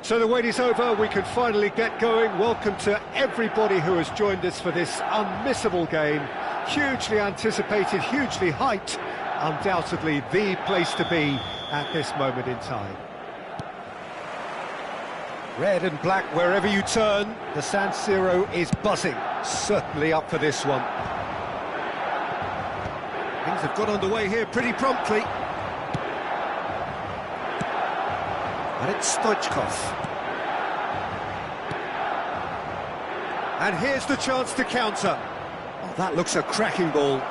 So the wait is over, we can finally get going. Welcome to everybody who has joined us for this unmissable game. Hugely anticipated, hugely hyped, undoubtedly the place to be at this moment in time. Red and black wherever you turn, the San Siro is buzzing, certainly up for this one. Things have got underway here pretty promptly. And it's Stoichkov. And here's the chance to counter. Oh, that looks a cracking ball.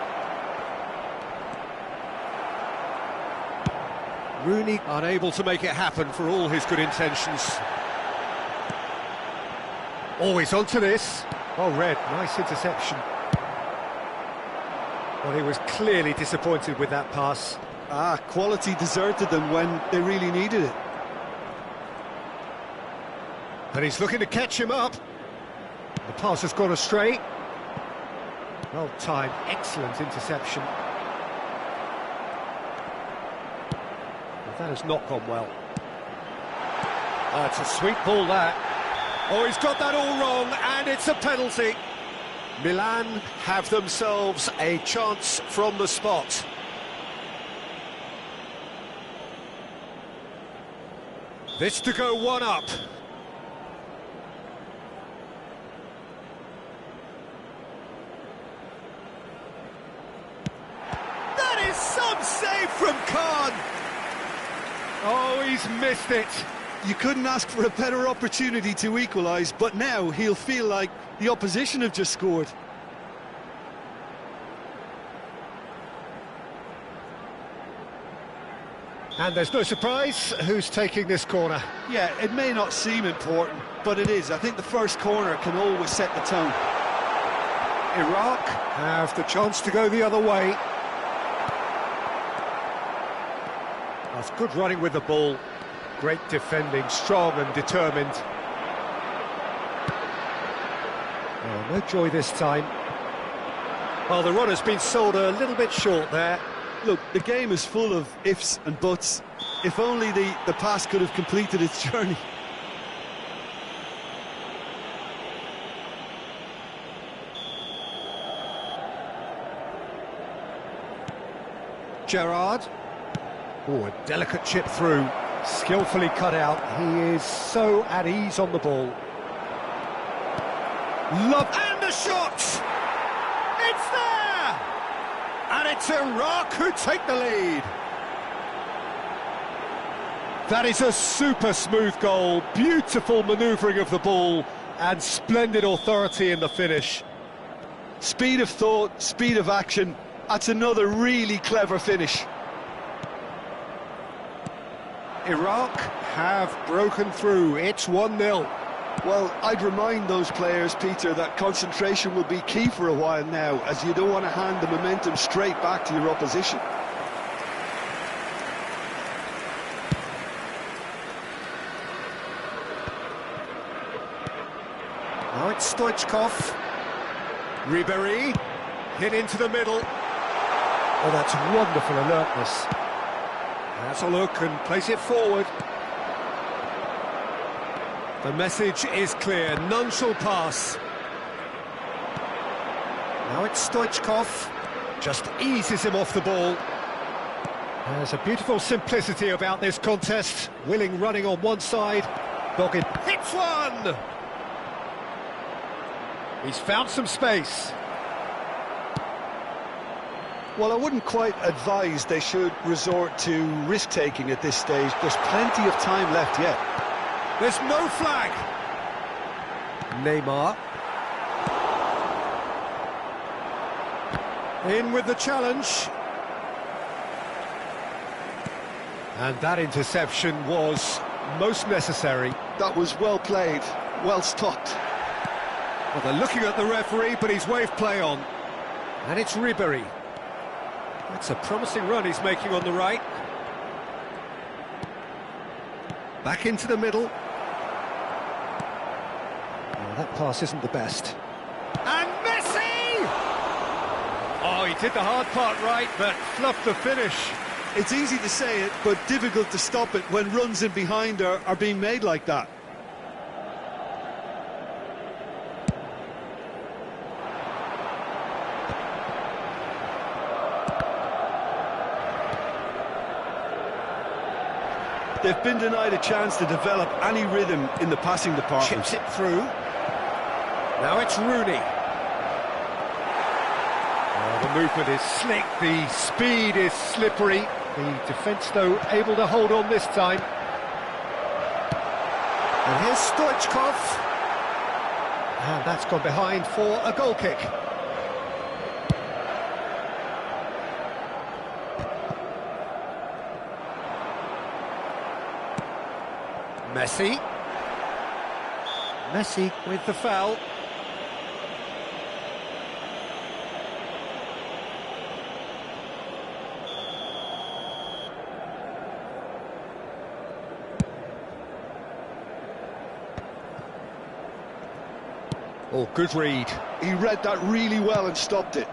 Rooney unable to make it happen for all his good intentions. Always onto this. Oh, Red, nice interception. Well, he was clearly disappointed with that pass. Quality deserted them when they really needed it. And he's looking to catch him up. The pass has gone astray. Well timed, excellent interception. Well, that has not gone well. It's a sweet ball, that. Oh, he's got that all wrong, and it's a penalty. Milan have themselves a chance from the spot. This to go one up. That is some save from Khan. Oh, he's missed it. You couldn't ask for a better opportunity to equalise, but now he'll feel like the opposition have just scored. And there's no surprise who's taking this corner. Yeah, it may not seem important, but it is. I think the first corner can always set the tone. Iraq have the chance to go the other way. That's good running with the ball. Great defending, strong and determined. Oh, no joy this time. Well, the run has been sold a little bit short there. Look, the game is full of ifs and buts. If only the pass could have completed its journey. Gerrard. Oh, a delicate chip through. Skillfully cut out. He is so at ease on the ball. Love and the shot! It's there! And it's Iraq who take the lead. That is a super smooth goal. Beautiful manoeuvring of the ball and splendid authority in the finish. Speed of thought, speed of action. That's another really clever finish. Iraq have broken through. It's 1-0. Well, I'd remind those players, Peter, that concentration will be key for a while now, as you don't want to hand the momentum straight back to your opposition. Now it's Stoichkov. Ribéry hit into the middle. Oh, that's wonderful alertness. Has a look and place it forward. The message is clear, none shall pass. Now it's Stoichkov, just eases him off the ball. There's a beautiful simplicity about this contest. Willing running on one side, Dogged hits one! He's found some space. Well, I wouldn't quite advise they should resort to risk-taking at this stage. There's plenty of time left yet. There's no flag. Neymar. In with the challenge. And that interception was most necessary. That was well played, well stopped. Well, they're looking at the referee, but he's waved play on. And it's Ribéry. That's a promising run he's making on the right. Back into the middle. Oh, that pass isn't the best. And Messi! Oh, he did the hard part right, but fluffed the finish. It's easy to say it, but difficult to stop it when runs in behind are being made like that. They've been denied a chance to develop any rhythm in the passing department. Chips it through. Now it's Rooney. Oh, the movement is slick, the speed is slippery. The defence, though, able to hold on this time. And here's Stoichkov. And that's gone behind for a goal kick. Messi. Messi with the foul. Oh, good read. He read that really well and stopped it.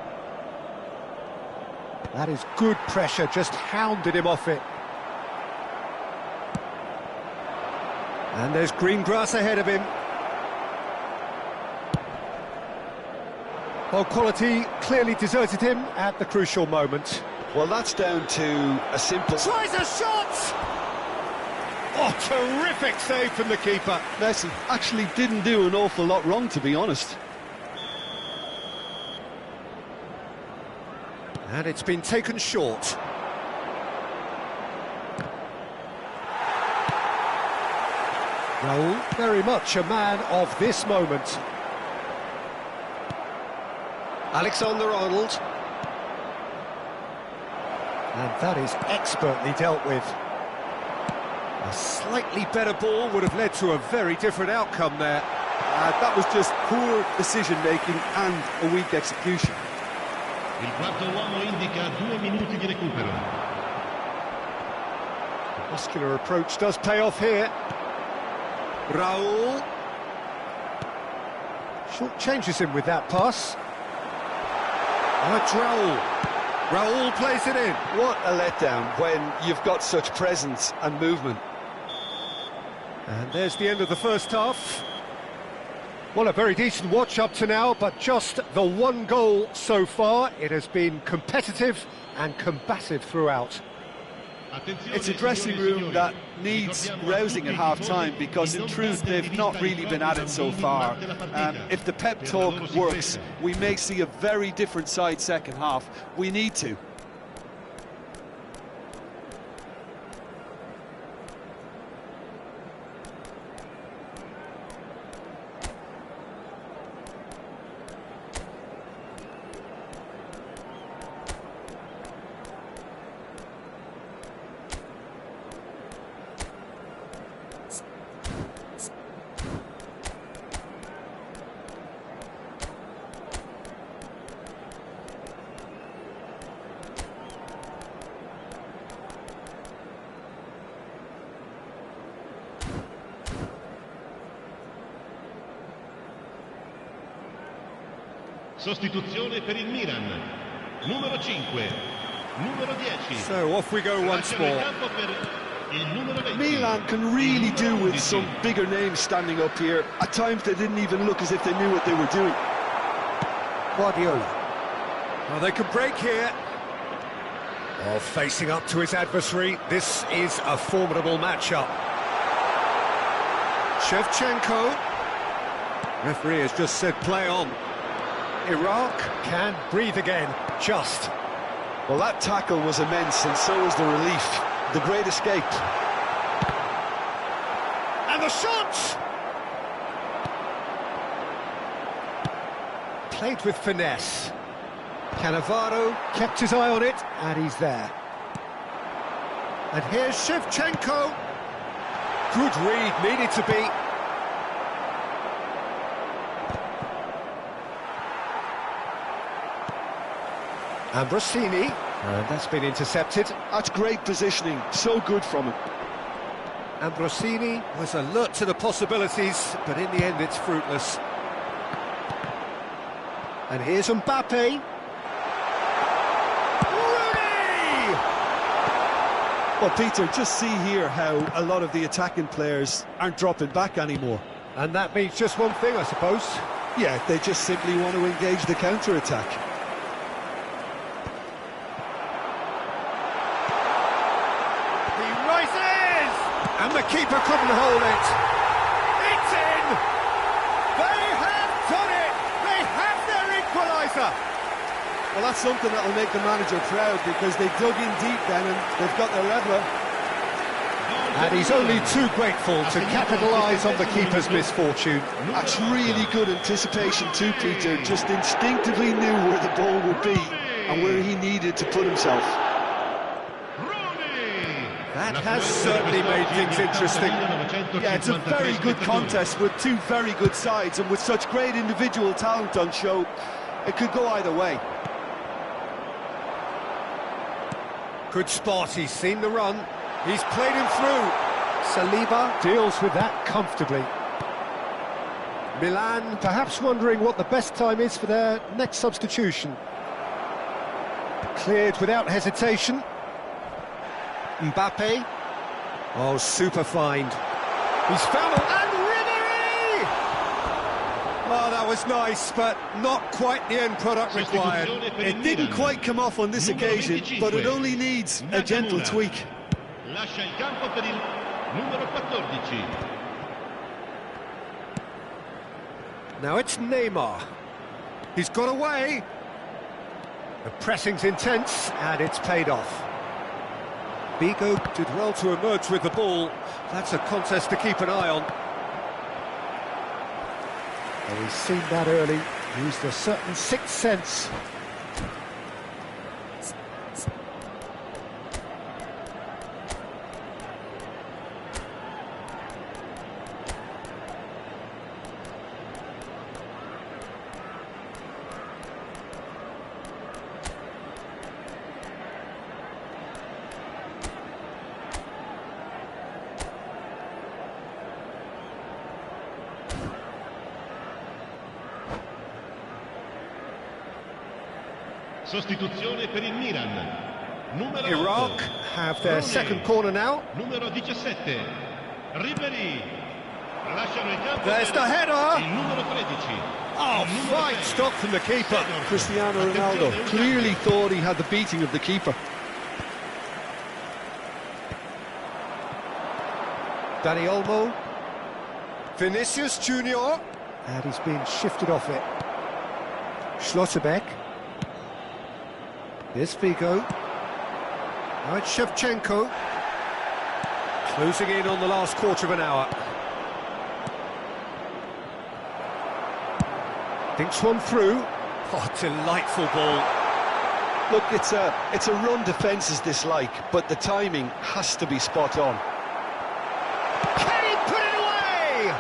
That is good pressure, just hounded him off it. And there's green grass ahead of him. Well, quality clearly deserted him at the crucial moment. Well, that's down to a simple... Tries a shot! Oh, terrific save from the keeper. Messi actually didn't do an awful lot wrong, to be honest. And it's been taken short. Raul, very much a man of this moment. Alexander-Arnold. And that is expertly dealt with. A slightly better ball would have led to a very different outcome there. That was just poor decision-making and a weak execution. Il quarto uomo indica 2 minuti di recupero. The muscular approach does pay off here. Raul. Short changes him with that pass. And it's Raul. Raul plays it in. What a letdown when you've got such presence and movement. And there's the end of the first half. Well, a very decent watch up to now, but just the one goal so far. It has been competitive and combative throughout. It's a dressing room that needs rousing at half-time because, in truth, they've not really been at it so far. If the pep talk works, we may see a very different side second half. We need to. Sostituzione per il Milan. Numero 5, numero 10. So off we go once more. Milan can really do with some bigger names standing up here. At times they didn't even look as if they knew what they were doing. Guardiola. Well, they can break here. Oh, facing up to his adversary. This is a formidable matchup. Shevchenko. Referee has just said play on. Iraq can breathe again, just. Well, that tackle was immense, and so was the relief. The great escape. And the shot! Played with finesse. Cannavaro kept his eye on it, and he's there. And here's Shevchenko. Good read, needed to be. Ambrosini, and that's been intercepted. That's great positioning, so good from him. Ambrosini was alert to the possibilities, but in the end it's fruitless. And here's Mbappe. Rooney! Well, Peter, just see here how a lot of the attacking players aren't dropping back anymore. And that means just one thing, I suppose. Yeah, they just simply want to engage the counter-attack. And the keeper couldn't hold it. It's in! They have done it! They have their equaliser! Well, that's something that'll make the manager proud, because they dug in deep then and they've got their leveller. And he's only too grateful to capitalise on the keeper's misfortune. That's really good anticipation too, Peter. Just instinctively knew where the ball would be and where he needed to put himself. That has certainly made things interesting. Yeah, it's a very good contest with two very good sides, and with such great individual talent on show, it could go either way. Good spot, he's seen the run. He's played him through. Saliba deals with that comfortably. Milan perhaps wondering what the best time is for their next substitution. Cleared without hesitation. Mbappe. Oh, super find. He's found it. And Ribery! Oh, that was nice, but not quite the end product required. It didn't quite come off on this occasion, but it only needs a gentle tweak. Lascia il campo per il numero 14. Now it's Neymar. He's got away. The pressing's intense, and it's paid off. Vigo did well to emerge with the ball. That's a contest to keep an eye on. Well, he's seen that early. Used a certain sixth sense. Sostituzione per il Milan. Numero Iraq 8. have their Rooney. second corner now. Numero 17. Ribery. Lasciano il campo. There's the header. Il numero 13. Oh, fine stop from the keeper. Cristiano Ronaldo clearly thought he had the beating of the keeper. Dani Olmo. Vinicius Junior. And he's been shifted off it. Schlotterbeck. Here's Vigo. Now it's Shevchenko. Closing in on the last quarter of an hour. Thinks one through. Oh, delightful ball. Look, it's a run defence's dislike, but the timing has to be spot on. Can he put it away?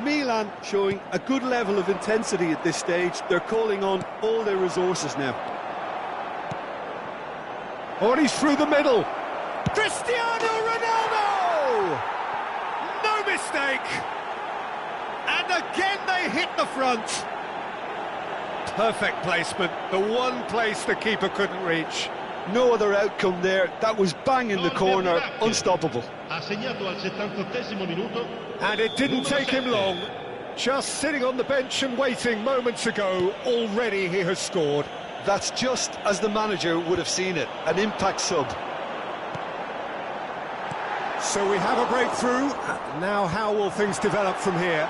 Milan showing a good level of intensity at this stage. They're calling on all their resources now. Oh, and he's through the middle. Cristiano Ronaldo! No mistake! And again they hit the front. Perfect placement, the one place the keeper couldn't reach. No other outcome there. That was bang in the corner, unstoppable. Ha segnato al 78esimo minuto. And it didn't take him long. Just sitting on the bench and waiting moments ago, already he has scored. That's just as the manager would have seen it, an impact sub. So we have a breakthrough. Now how will things develop from here?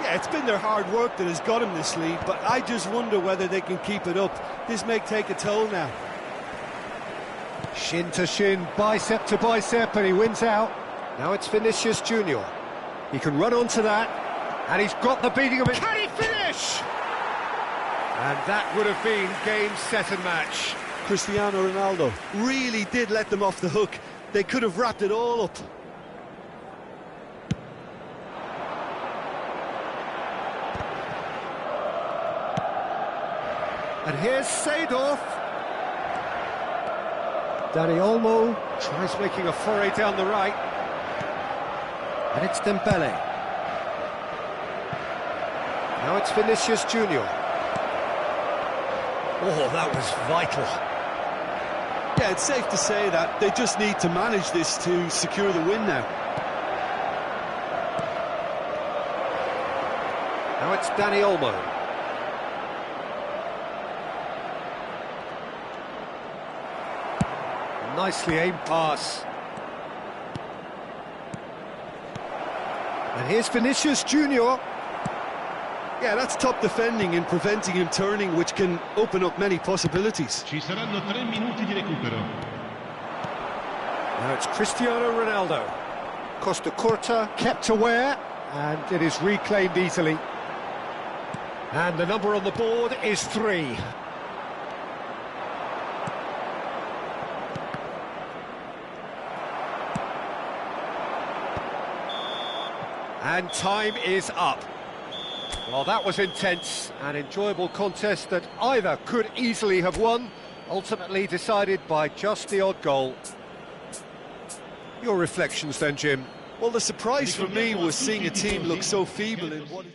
Yeah, it's been their hard work that has got him this lead, but I just wonder whether they can keep it up. This may take a toll now. Shin to shin, bicep to bicep, and he wins out. Now it's Vinicius Junior. He can run onto that, and he's got the beating of it. Can he finish? And that would have been game, set and match. Cristiano Ronaldo really did let them off the hook. They could have wrapped it all up. And here's Seedorf. Dani Olmo tries making a foray down the right. And it's Dembele. Now it's Vinicius Junior. Oh, that was vital. Yeah, it's safe to say that they just need to manage this to secure the win now. Now it's Dani Olmo. Nicely aimed pass. And here's Vinicius Junior. Yeah, that's top defending and preventing him turning, which can open up many possibilities. Ci saranno 3 minuti di recupero. Now it's Cristiano Ronaldo. Costa Curta kept aware, and it is reclaimed easily. And the number on the board is 3. And time is up. Well, that was intense, an enjoyable contest that either could easily have won, ultimately decided by just the odd goal. Your reflections then, Jim? Well, the surprise for me was seeing a team look so feeble in what...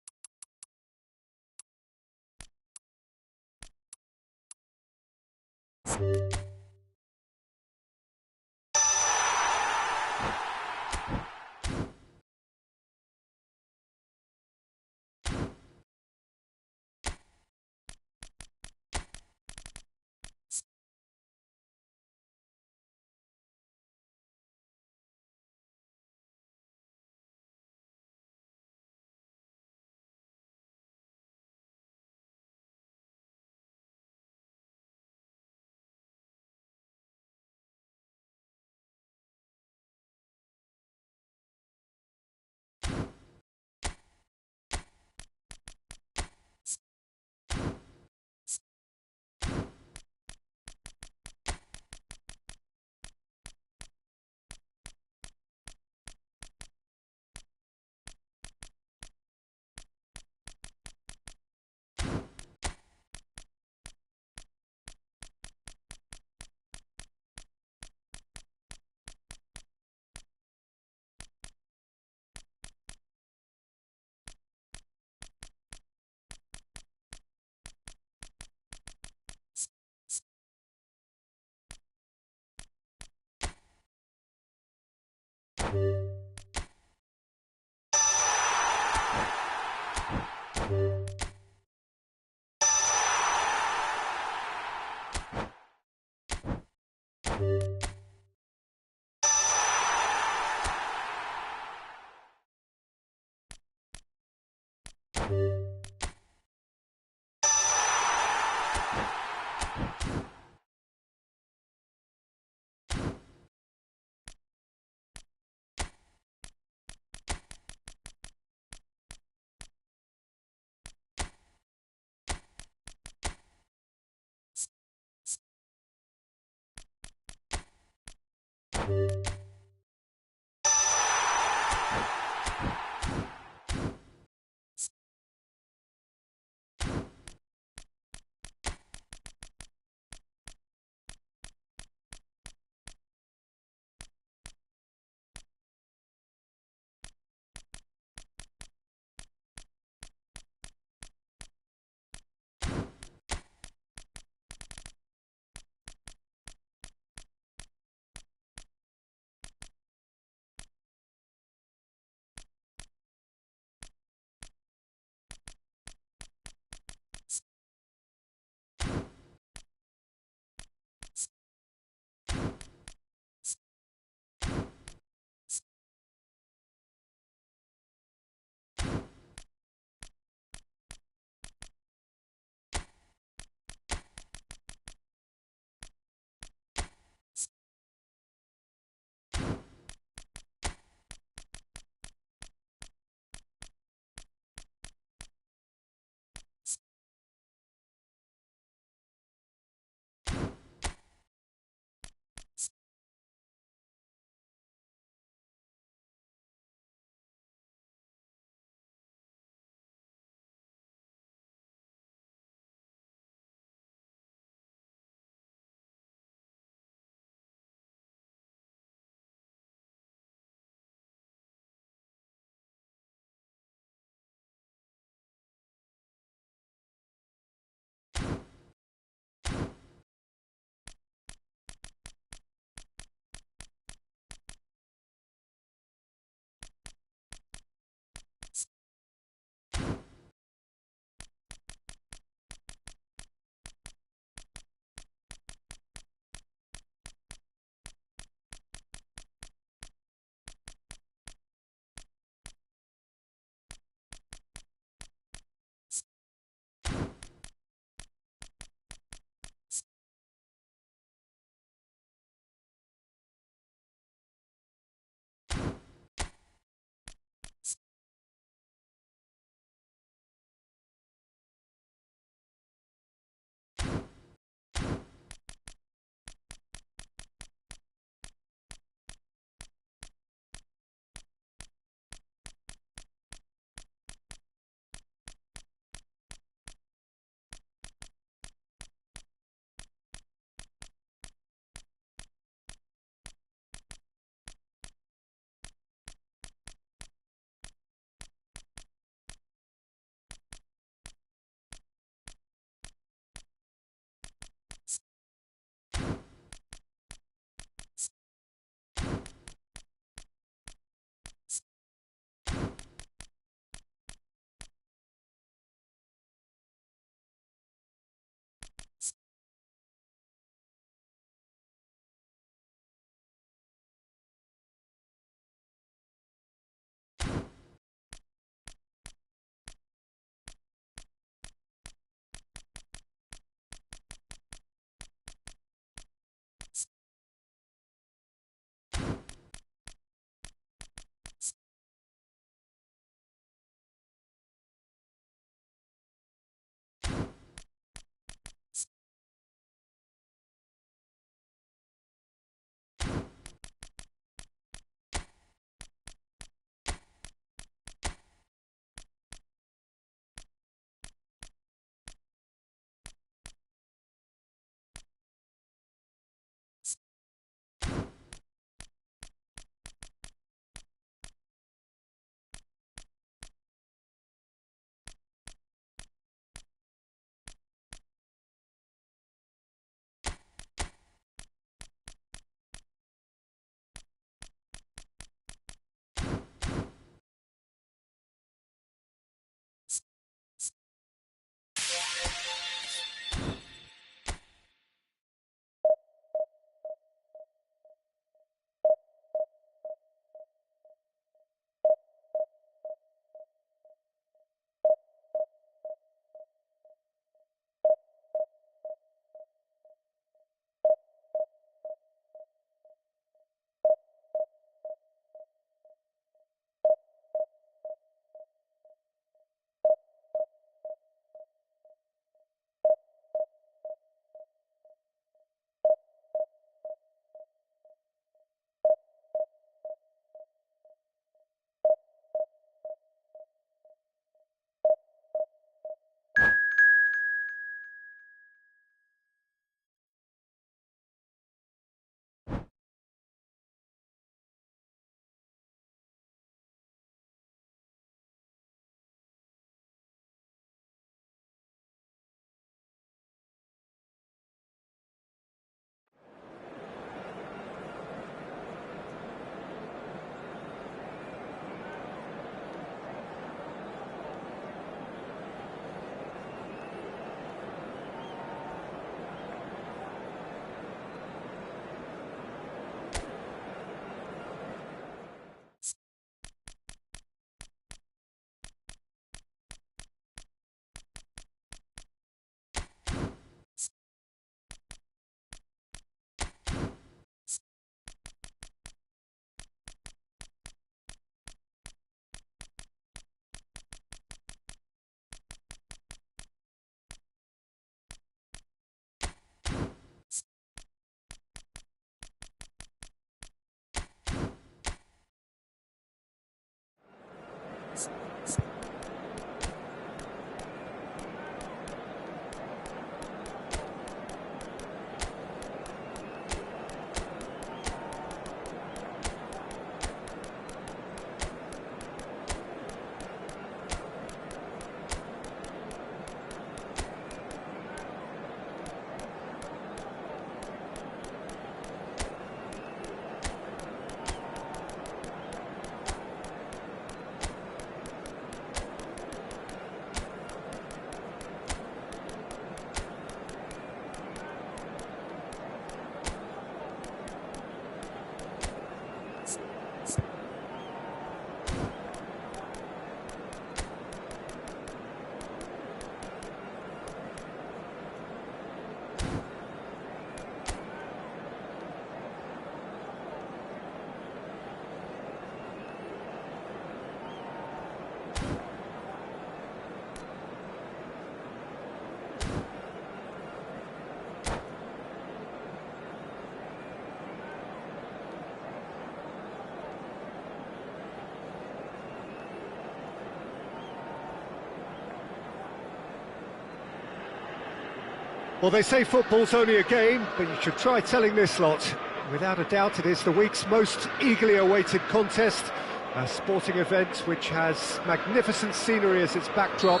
Well, they say football's only a game, but you should try telling this lot. Without a doubt, it is the week's most eagerly awaited contest, a sporting event which has magnificent scenery as its backdrop.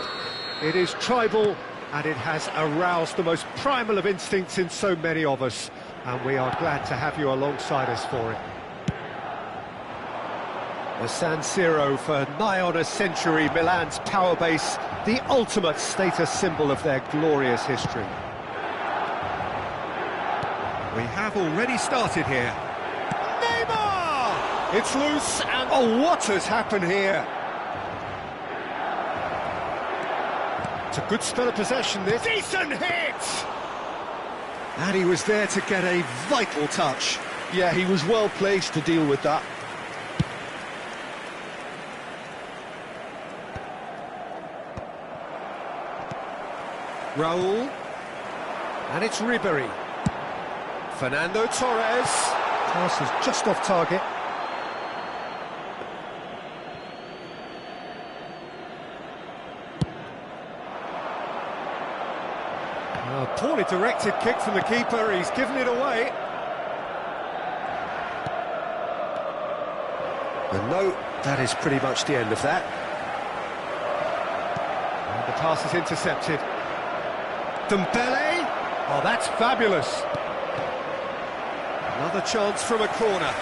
It is tribal, and it has aroused the most primal of instincts in so many of us, and we are glad to have you alongside us for it. The San Siro, for nigh on a century, Milan's power base, the ultimate status symbol of their glorious history. We have already started here. Neymar! It's loose, and oh, what has happened here? It's a good spell of possession, this. Decent hit! And he was there to get a vital touch. Yeah, he was well placed to deal with that. Raul. And it's Ribery. Fernando Torres. Pass is just off target. A poorly directed kick from the keeper, he's given it away. And no, that is pretty much the end of that. And the pass is intercepted. Dembele! Oh, that's fabulous. Another chance from a corner.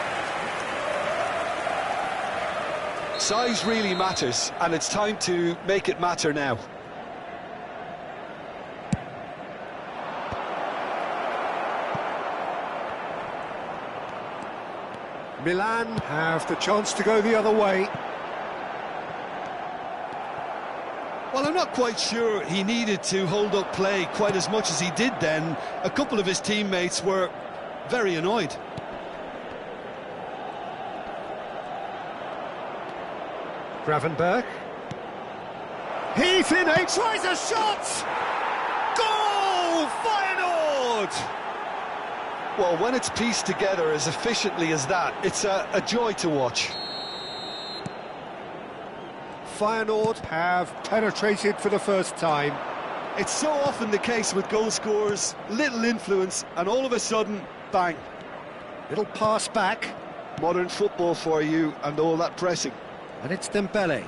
Size really matters, and it's time to make it matter now. Milan have the chance to go the other way. Well, I'm not quite sure he needed to hold up play quite as much as he did then. A couple of his teammates were very annoyed. Gravenberg. He's in, he tries a shot! Goal! Feyenoord! Well, when it's pieced together as efficiently as that, it's a joy to watch. Feyenoord have penetrated for the first time. It's so often the case with goal scorers, little influence, and all of a sudden, bang. Little pass back. Modern football for you, and all that pressing. And it's Dembele.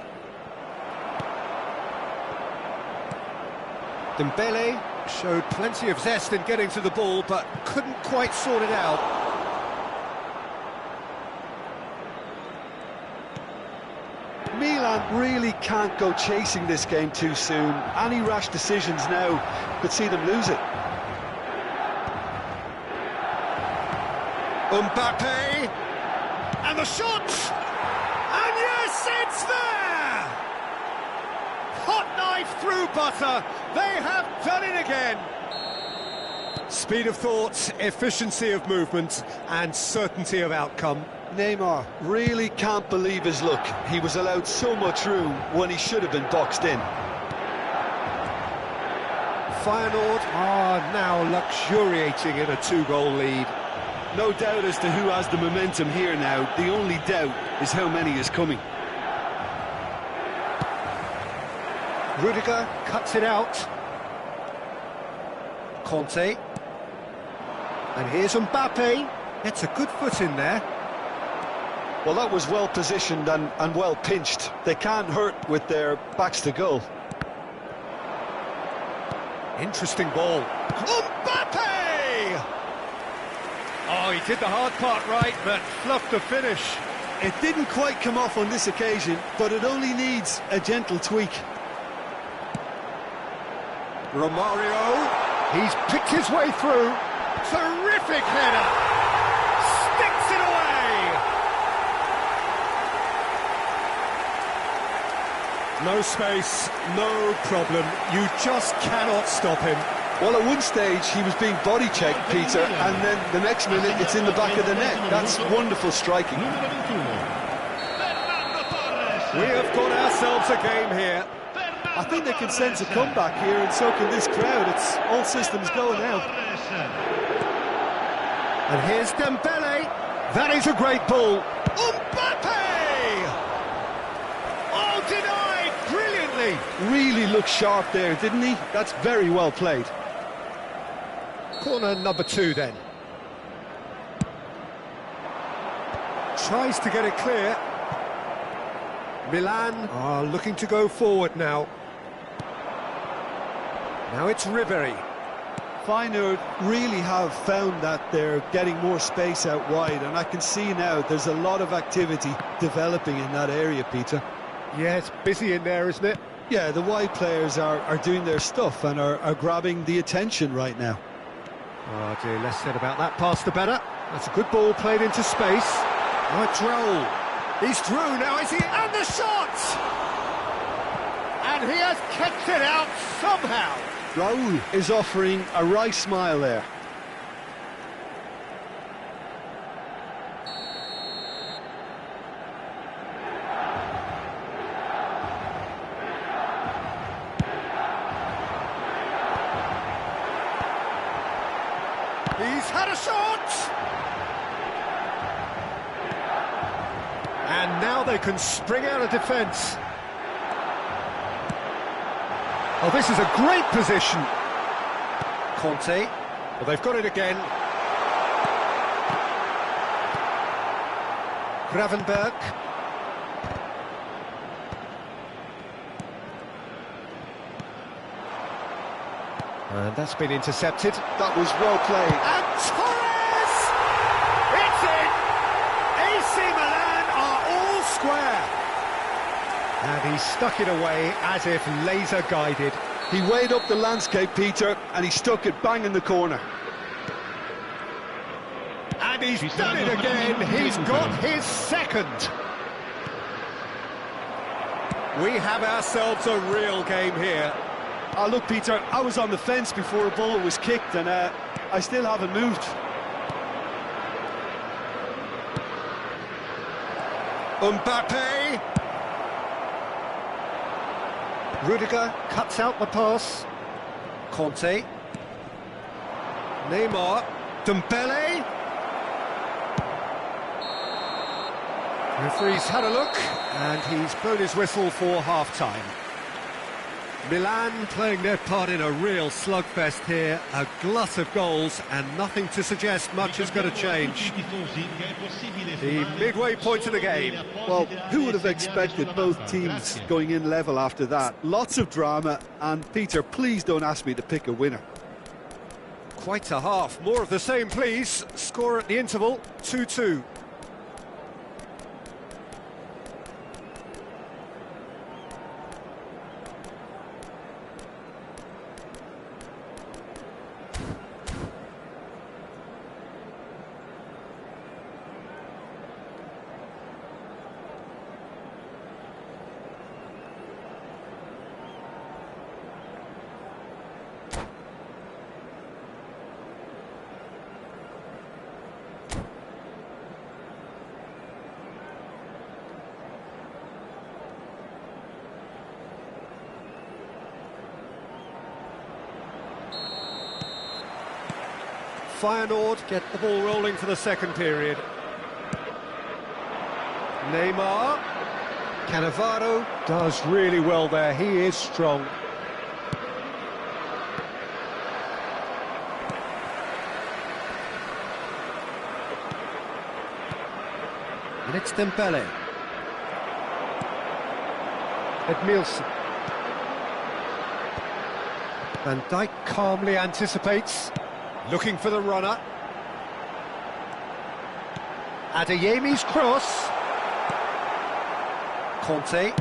Dembele showed plenty of zest in getting to the ball, but couldn't quite sort it out. Milan really can't go chasing this game too soon. Any rash decisions now could see them lose it. Mbappe! And the shot! And yes, it's there! Hot knife through butter. They have done it again. Speed of thought, efficiency of movement, and certainty of outcome. Neymar really can't believe his luck. He was allowed so much room when he should have been boxed in. Feyenoord are now luxuriating in a two-goal lead. No doubt as to who has the momentum here now. The only doubt is how many is coming. Rudiger cuts it out. Conte. And here's Mbappe. Gets a good foot in there. Well, that was well positioned and well pinched. They can't hurt with their backs to goal. Interesting ball. Mbappe! Oh, he did the hard part right, but fluffed the finish. It didn't quite come off on this occasion, but it only needs a gentle tweak. Romario, he's picked his way through. Terrific header. Sticks it away. No space, no problem. You just cannot stop him. Well, at one stage he was being body checked, Peter, and then the next minute it's in the back of the net. That's wonderful striking. We have got ourselves a game here. I think they can sense a comeback here, and so can this crowd. It's all systems go now. And here's Dembele. That is a great ball. Mbappe! Oh, denied brilliantly. Really looked sharp there, didn't he? That's very well played. Corner number 2 then. Tries to get it clear. Milan are looking to go forward now. Now it's Ribery. Feyenoord really have found that they're getting more space out wide, and I can see now there's a lot of activity developing in that area, Peter. Yeah, it's busy in there, isn't it? Yeah, the wide players are doing their stuff and are grabbing the attention right now. Oh dear, less said about that pass the better. That's a good ball played into space. Now it's Raul. He's through now, is he? And the shot! And he has kicked it out somehow. Raul is offering a wry smile there. He's had a shot! And now they can spring out of defence. Oh, this is a great position. Conte. Well, they've got it again. Gravenberg. And that's been intercepted. That was well played. And Torres! It's in! AC Milan are all square. And he stuck it away as if laser-guided. He weighed up the landscape, Peter, and he stuck it bang in the corner. And he's done it again. He's got his second. We have ourselves a real game here. Oh, look, Peter, I was on the fence before a ball was kicked, and I still haven't moved. Mbappe. Rudiger cuts out the pass. Conte. Neymar. Dembele. Referee's had a look, and he's blown his whistle for half-time. Milan playing their part in a real slugfest here, a glut of goals, and nothing to suggest much is going to change. The midway point of the game. Well, who would have expected both teams going in level after that? Lots of drama, and Peter, please don't ask me to pick a winner. Quite a half. More of the same, please. Score at the interval, 2-2. Feyenoord get the ball rolling for the second period. Neymar. Cannavaro does really well there, he is strong. And it's Dembele. Edmilson. Van Dijk calmly anticipates. Looking for the runner. Adeyemi's cross. Conte.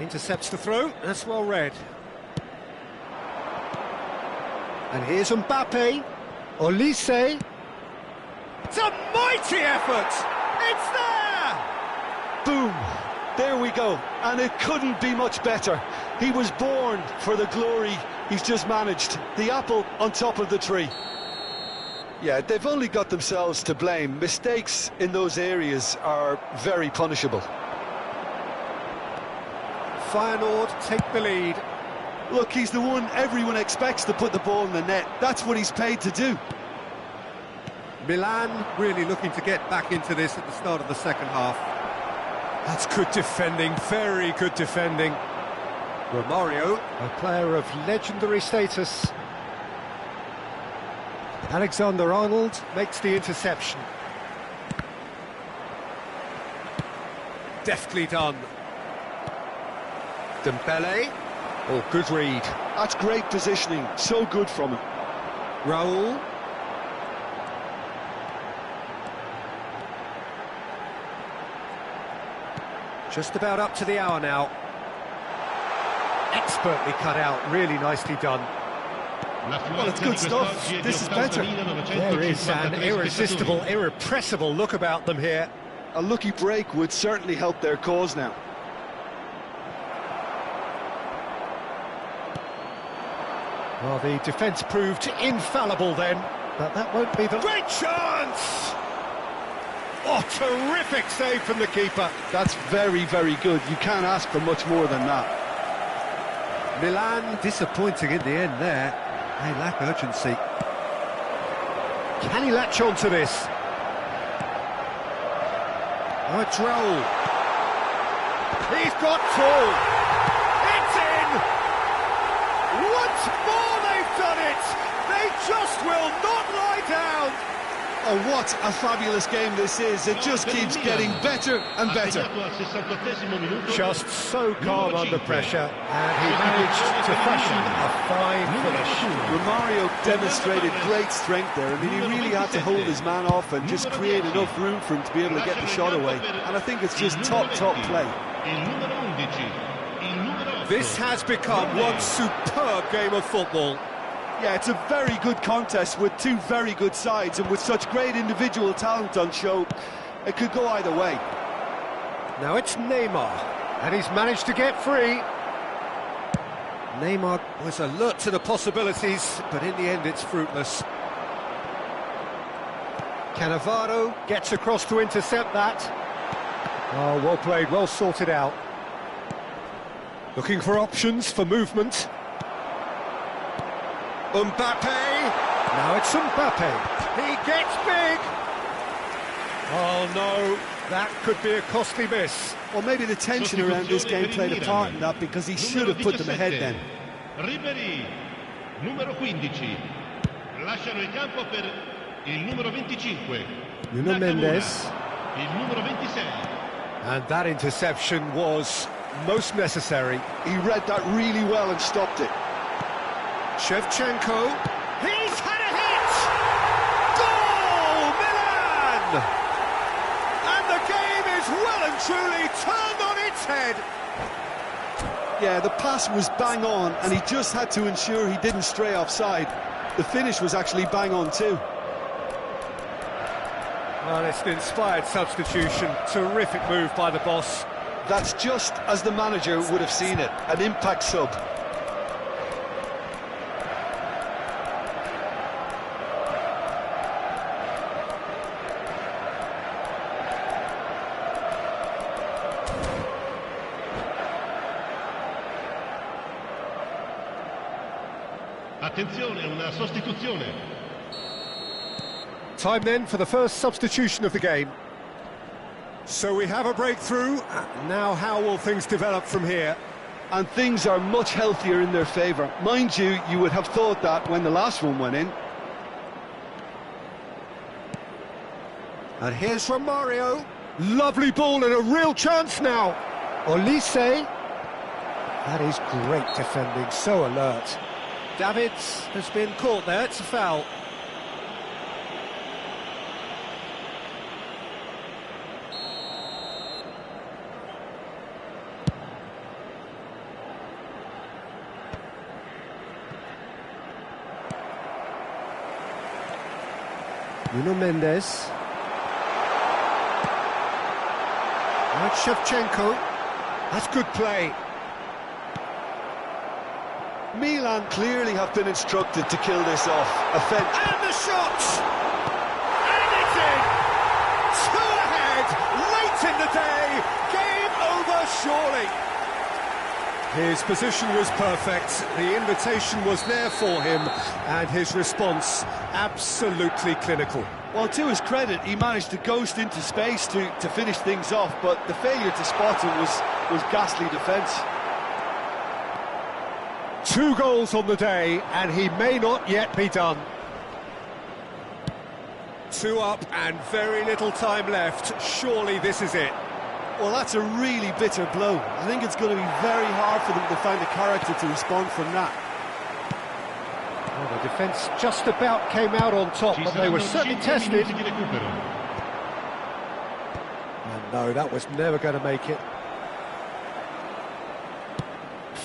Intercepts the throw, that's well read. And here's Mbappe. Olise. It's a mighty effort! It's there! Boom! There we go, and it couldn't be much better. He was born for the glory he's just managed. The apple on top of the tree. Yeah, they've only got themselves to blame. Mistakes in those areas are very punishable. Feyenoord take the lead. Look, he's the one everyone expects to put the ball in the net. That's what he's paid to do. Milan really looking to get back into this at the start of the second half. That's good defending, very good defending. Romario, a player of legendary status. Alexander-Arnold makes the interception. Deftly done. Dembele. Oh, good read. That's great positioning, so good from him. Raul. Just about up to the hour now. Expertly cut out, really nicely done. Well, it's good stuff. This is better. There is an irresistible, irrepressible look about them here. A lucky break would certainly help their cause now. Well, the defence proved infallible then, but that won't be the... Great chance! Oh, terrific save from the keeper. That's very, very good. You can't ask for much more than that. Milan disappointing in the end there. They lack urgency. Can he latch on to this? Oh, it's Raul. He's got two. It's in! Once more they've done it! They just will not lie down! Oh, what a fabulous game this is. It just keeps getting better and better. Just so calm under pressure, and he managed to fashion a fine finish. Romario demonstrated great strength there. I mean, he really had to hold his man off and just create enough room for him to be able to get the shot away. And I think it's just top play. This has become one superb game of football. Yeah, it's a very good contest with two very good sides, and with such great individual talent on show, it could go either way. Now it's Neymar, and he's managed to get free. Neymar was alert to the possibilities, but in the end it's fruitless. Cannavaro gets across to intercept that. Oh, well played, well sorted out. Looking for options for movement. Mbappe, now it's Mbappe, he gets big! Oh no, that could be a costly miss. Well, maybe the tension around this game played a part in that, because he should have put them ahead then. Ribéry, numero 15, lasciano il campo per il numero 25. Nuno Mendes. Il numero 26. And that interception was most necessary. He read that really well and stopped it. Shevchenko, he's had a hit! Goal, Milan! And the game is well and truly turned on its head. Yeah, the pass was bang on, and he just had to ensure he didn't stray offside. The finish was actually bang on too. Well, it's an inspired substitution. Terrific move by the boss. That's just as the manager would have seen it, an impact sub. Attenzione, una sostituzione. Time then for the first substitution of the game. So we have a breakthrough. Now how will things develop from here? And things are much healthier in their favour. Mind you, you would have thought that when the last one went in. And here's Romario. Lovely ball and a real chance now. Olise. That is great defending, so alert. Davids has been caught there, it's a foul. Nuno Mendes. Now it's Shevchenko. That's good play. Milan clearly have been instructed to kill this off. And the shot! And it's in! Two ahead, late in the day, game over surely. His position was perfect, the invitation was there for him, and his response absolutely clinical. Well, to his credit, he managed to ghost into space to finish things off, but the failure to spot him was ghastly defence. 2 goals on the day, and he may not yet be done. 2 up and very little time left. Surely this is it. Well, that's a really bitter blow. I think it's going to be very hard for them to find the character to respond from that. Well, the defence just about came out on top, but they were certainly tested. And no, that was never going to make it.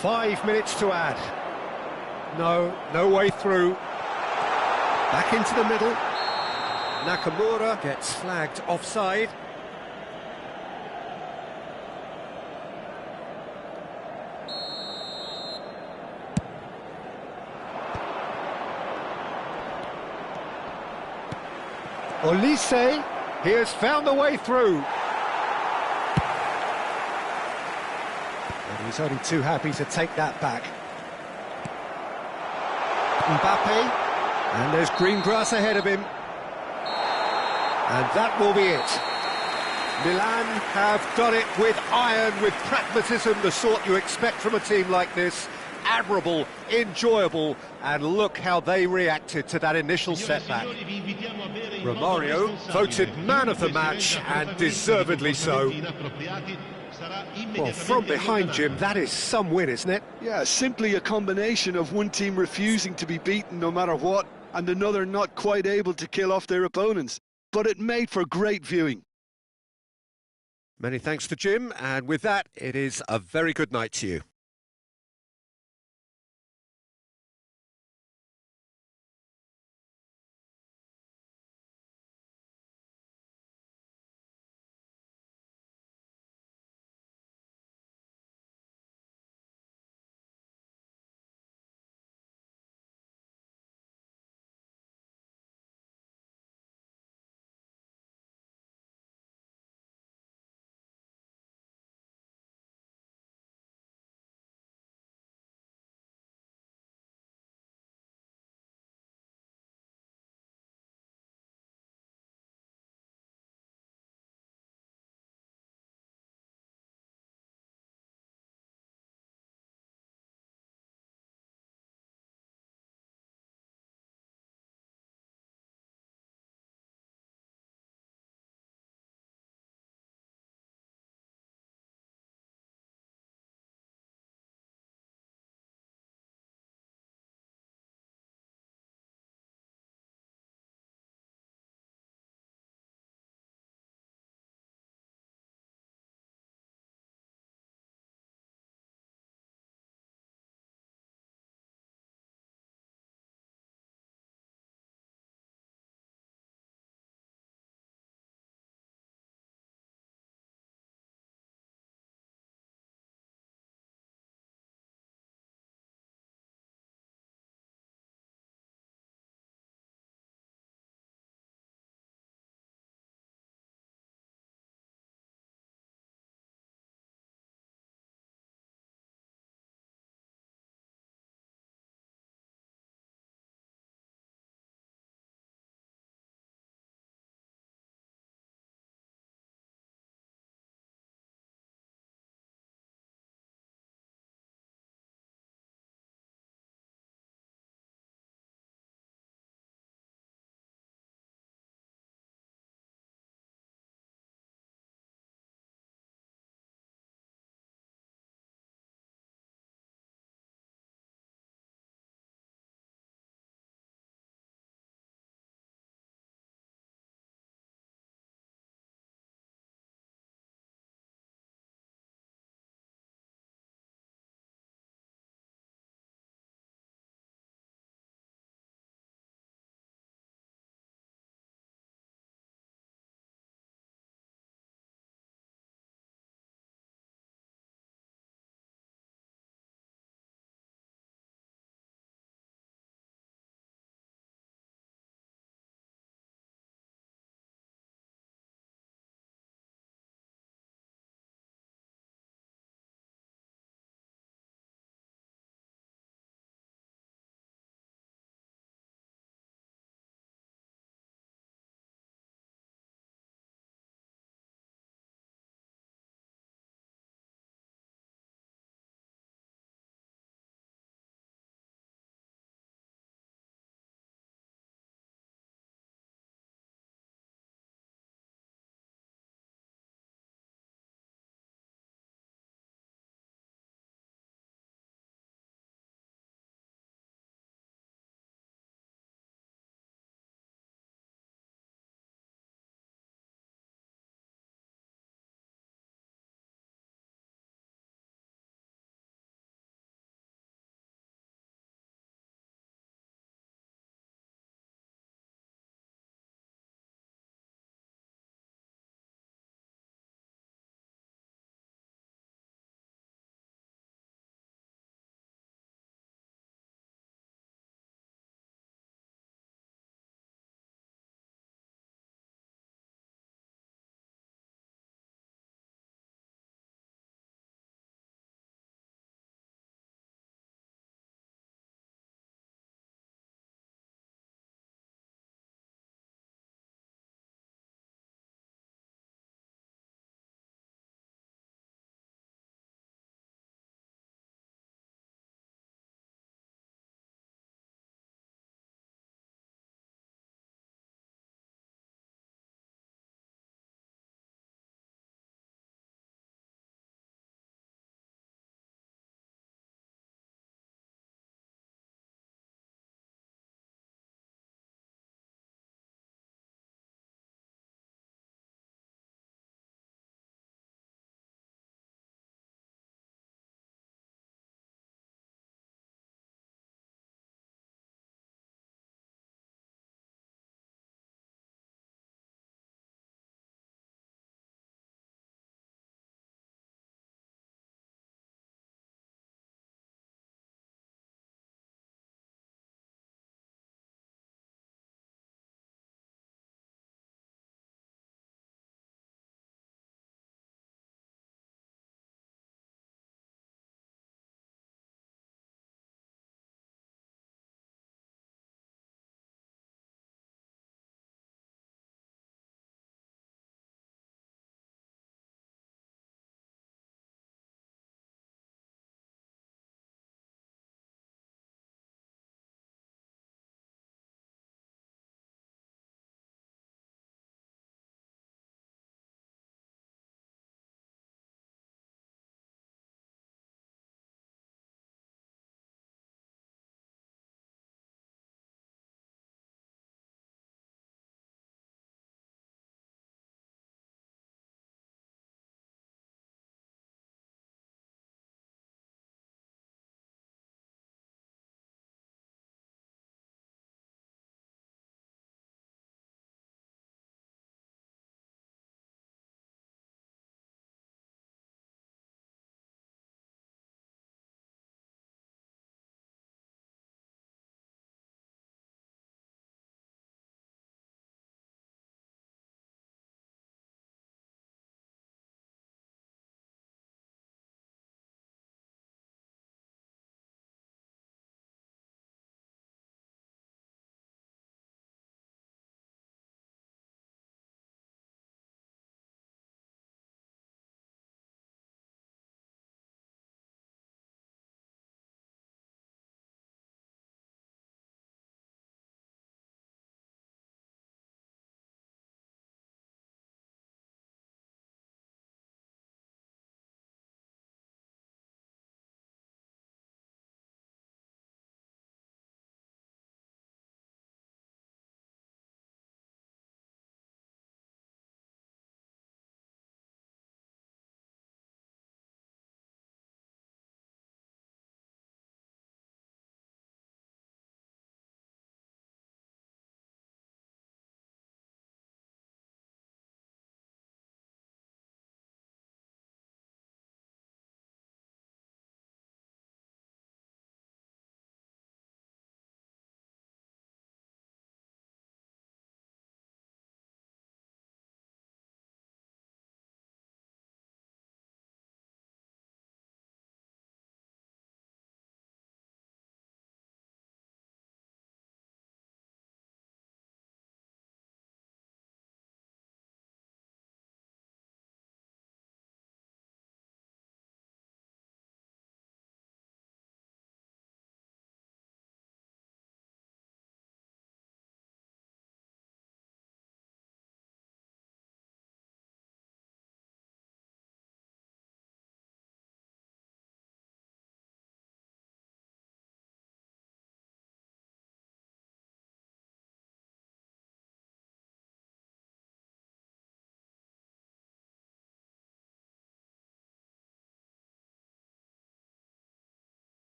5 minutes to add. No way through. Back into the middle. Nakamura gets flagged offside. Olise, he has found the way through. And he's only too happy to take that back. Mbappe, and there's green grass ahead of him. And that will be it. Milan have done it with iron, with pragmatism, the sort you expect from a team like this. Admirable, enjoyable, and look how they reacted to that initial setback. Romario voted man of the match, and deservedly so. Well, from behind, Jim, that is some win, isn't it? Yeah, simply a combination of one team refusing to be beaten no matter what, and another not quite able to kill off their opponents. But it made for great viewing. Many thanks to Jim, and with that, it is a very good night to you.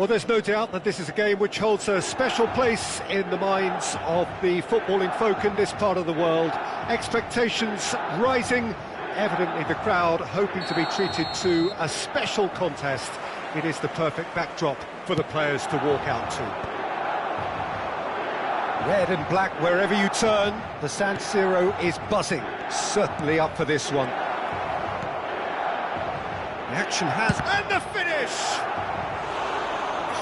Well, there's no doubt that this is a game which holds a special place in the minds of the footballing folk in this part of the world. Expectations rising, evidently the crowd hoping to be treated to a special contest. It is the perfect backdrop for the players to walk out to. Red and black wherever you turn, the San Siro is buzzing. Certainly up for this one. The action has... and the finish!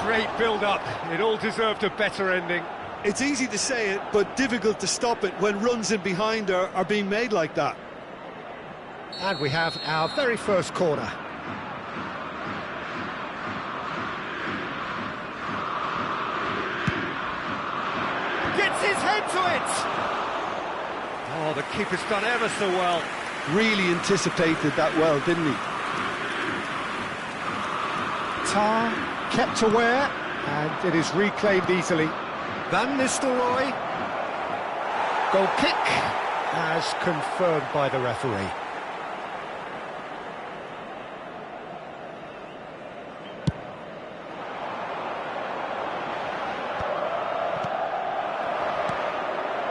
Great build-up. It all deserved a better ending. It's easy to say it, but difficult to stop it when runs in behind are being made like that. And we have our very first corner. Gets his head to it! Oh, the keeper's done ever so well. Really anticipated that well, didn't he? Tar kept aware, and it is reclaimed easily. Van Nistelrooy. Goal kick, as confirmed by the referee.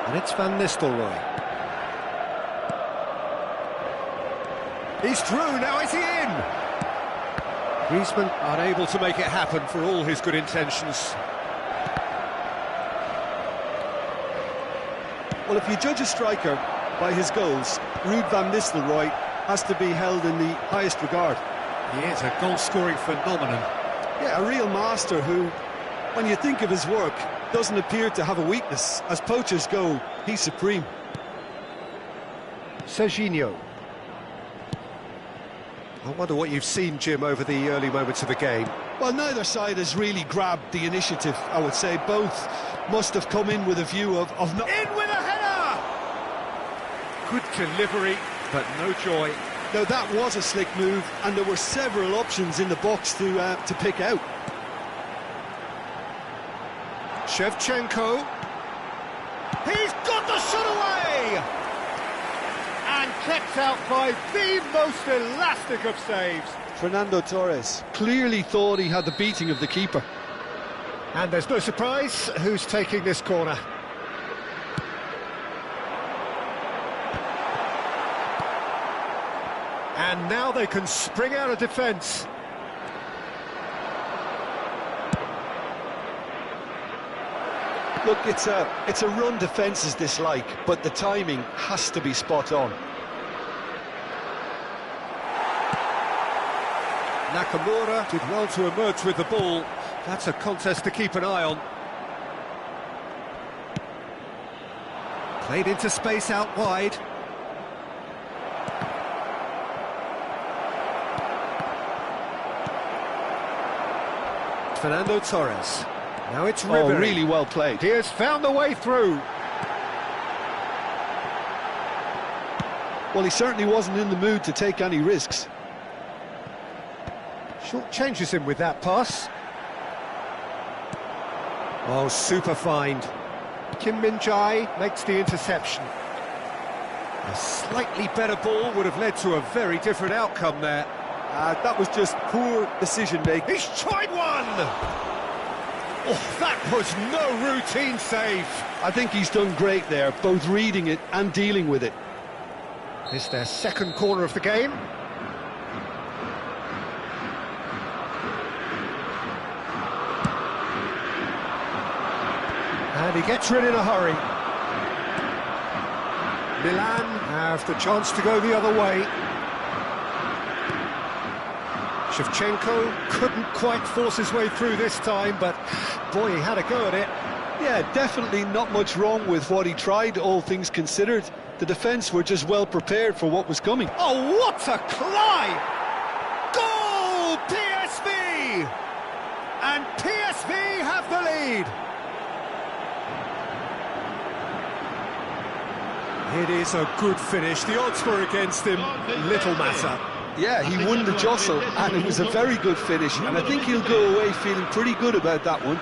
And it's Van Nistelrooy. He's through, now is he in? Griezmann unable to make it happen for all his good intentions. Well, if you judge a striker by his goals, Ruud van Nistelrooy has to be held in the highest regard. He is a goal-scoring phenomenon. Yeah, a real master who, when you think of his work, doesn't appear to have a weakness. As poachers go, he's supreme. Serginho. I wonder what you've seen, Jim, over the early moments of the game. Well, neither side has really grabbed the initiative, I would say. Both must have come in with a view of not... In with a header! Good delivery, but no joy. Now, that was a slick move, and there were several options in the box to pick out. Shevchenko. He's got the shot away! And kept out by the most elastic of saves. Fernando Torres clearly thought he had the beating of the keeper. And there's no surprise who's taking this corner. And now they can spring out of defence. Look, it's a run defence's dislike, but the timing has to be spot on. Nakamura did well to emerge with the ball. That's a contest to keep an eye on. Played into space out wide. Fernando Torres. Now it's Ribery. Oh, really well played. He has found the way through. Well, he certainly wasn't in the mood to take any risks. Short changes him with that pass. Oh, super find. Kim Min-jae makes the interception. A slightly better ball would have led to a very different outcome there. That was just poor decision-making. He's tried one! Oh, that was no routine save. I think he's done great there, both reading it and dealing with it. It's their second corner of the game. And he gets rid in a hurry. Milan have the chance to go the other way. Shevchenko couldn't quite force his way through this time, but boy, he had a go at it. Yeah, definitely not much wrong with what he tried, all things considered. The defence were just well prepared for what was coming. Oh, what a climb! Goal, PSV! And PSV have the lead. It is a good finish. The odds were against him. Little matter. Yeah, he won the jostle, and it was a very good finish, and I think he'll go away feeling pretty good about that one.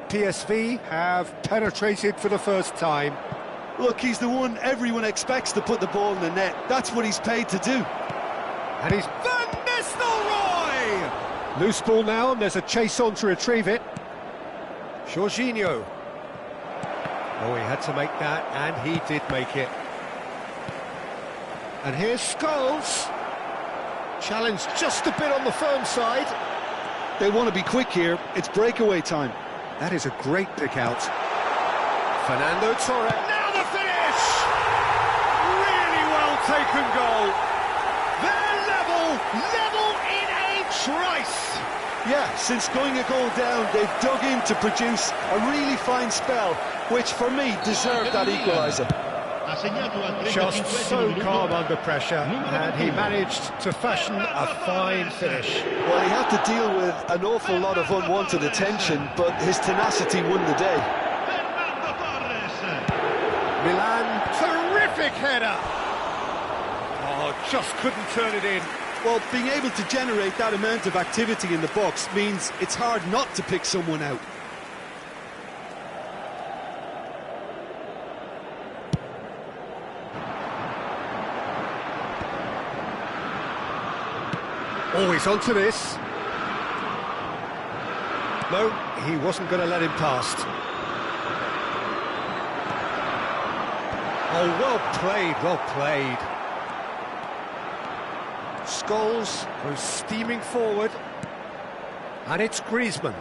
PSV have penetrated for the first time. Look, he's the one everyone expects to put the ball in the net. That's what he's paid to do. And he's Van Nistelrooy! Loose ball now, and there's a chase on to retrieve it. Jorginho. Oh, he had to make that, and he did make it. And here's Scholes. Challenge just a bit on the firm side. They want to be quick here. It's breakaway time. That is a great pick out. Fernando Torres. Now the finish! Really well taken goal. They're level in a trice. Yeah, since going a goal down, they've dug in to produce a really fine spell, which for me deserved that equaliser. Just so calm under pressure, and he managed to fashion a fine finish. Well, he had to deal with an awful lot of unwanted attention, but his tenacity won the day. Milan, terrific header! Oh, just couldn't turn it in. Well, being able to generate that amount of activity in the box means it's hard not to pick someone out. Oh, he's onto this. No, he wasn't going to let him past. Oh, well played, well played. Scholes goes steaming forward. And it's Griezmann.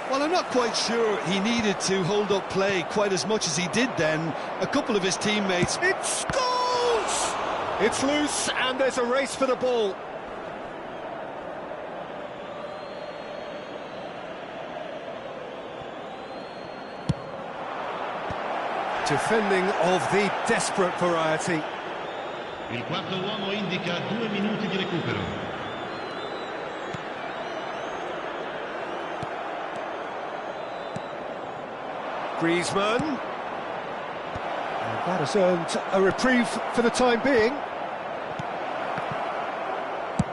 Well, I'm not quite sure he needed to hold up play quite as much as he did then. A couple of his teammates... It's Scholes! It's loose, and there's a race for the ball. Defending of the desperate variety. Il quarto uomo indica 2 minuti di recupero. Griezmann. And that has earned a reprieve for the time being.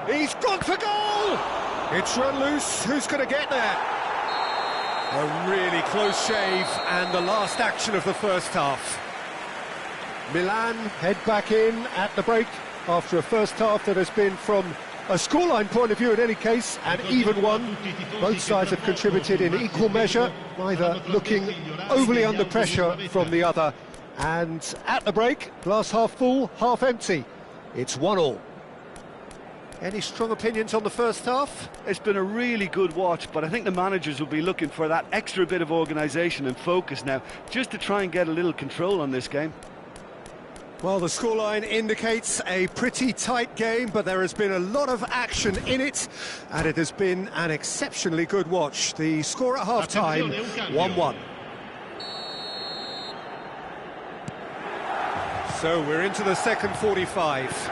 He's gone for goal! It's run loose. Who's going to get there? A really close shave, and the last action of the first half. Milan head back in at the break after a first half that has been, from a scoreline point of view in any case, an even one. Both sides have contributed in equal measure, neither looking overly under pressure from the other. And at the break, glass half full, half empty. It's 1-1. Any strong opinions on the first half? It's been a really good watch, but I think the managers will be looking for that extra bit of organisation and focus now, just to try and get a little control on this game. Well, the scoreline indicates a pretty tight game, but there has been a lot of action in it, and it has been an exceptionally good watch. The score at half-time, 1-1. So we're into the second 45.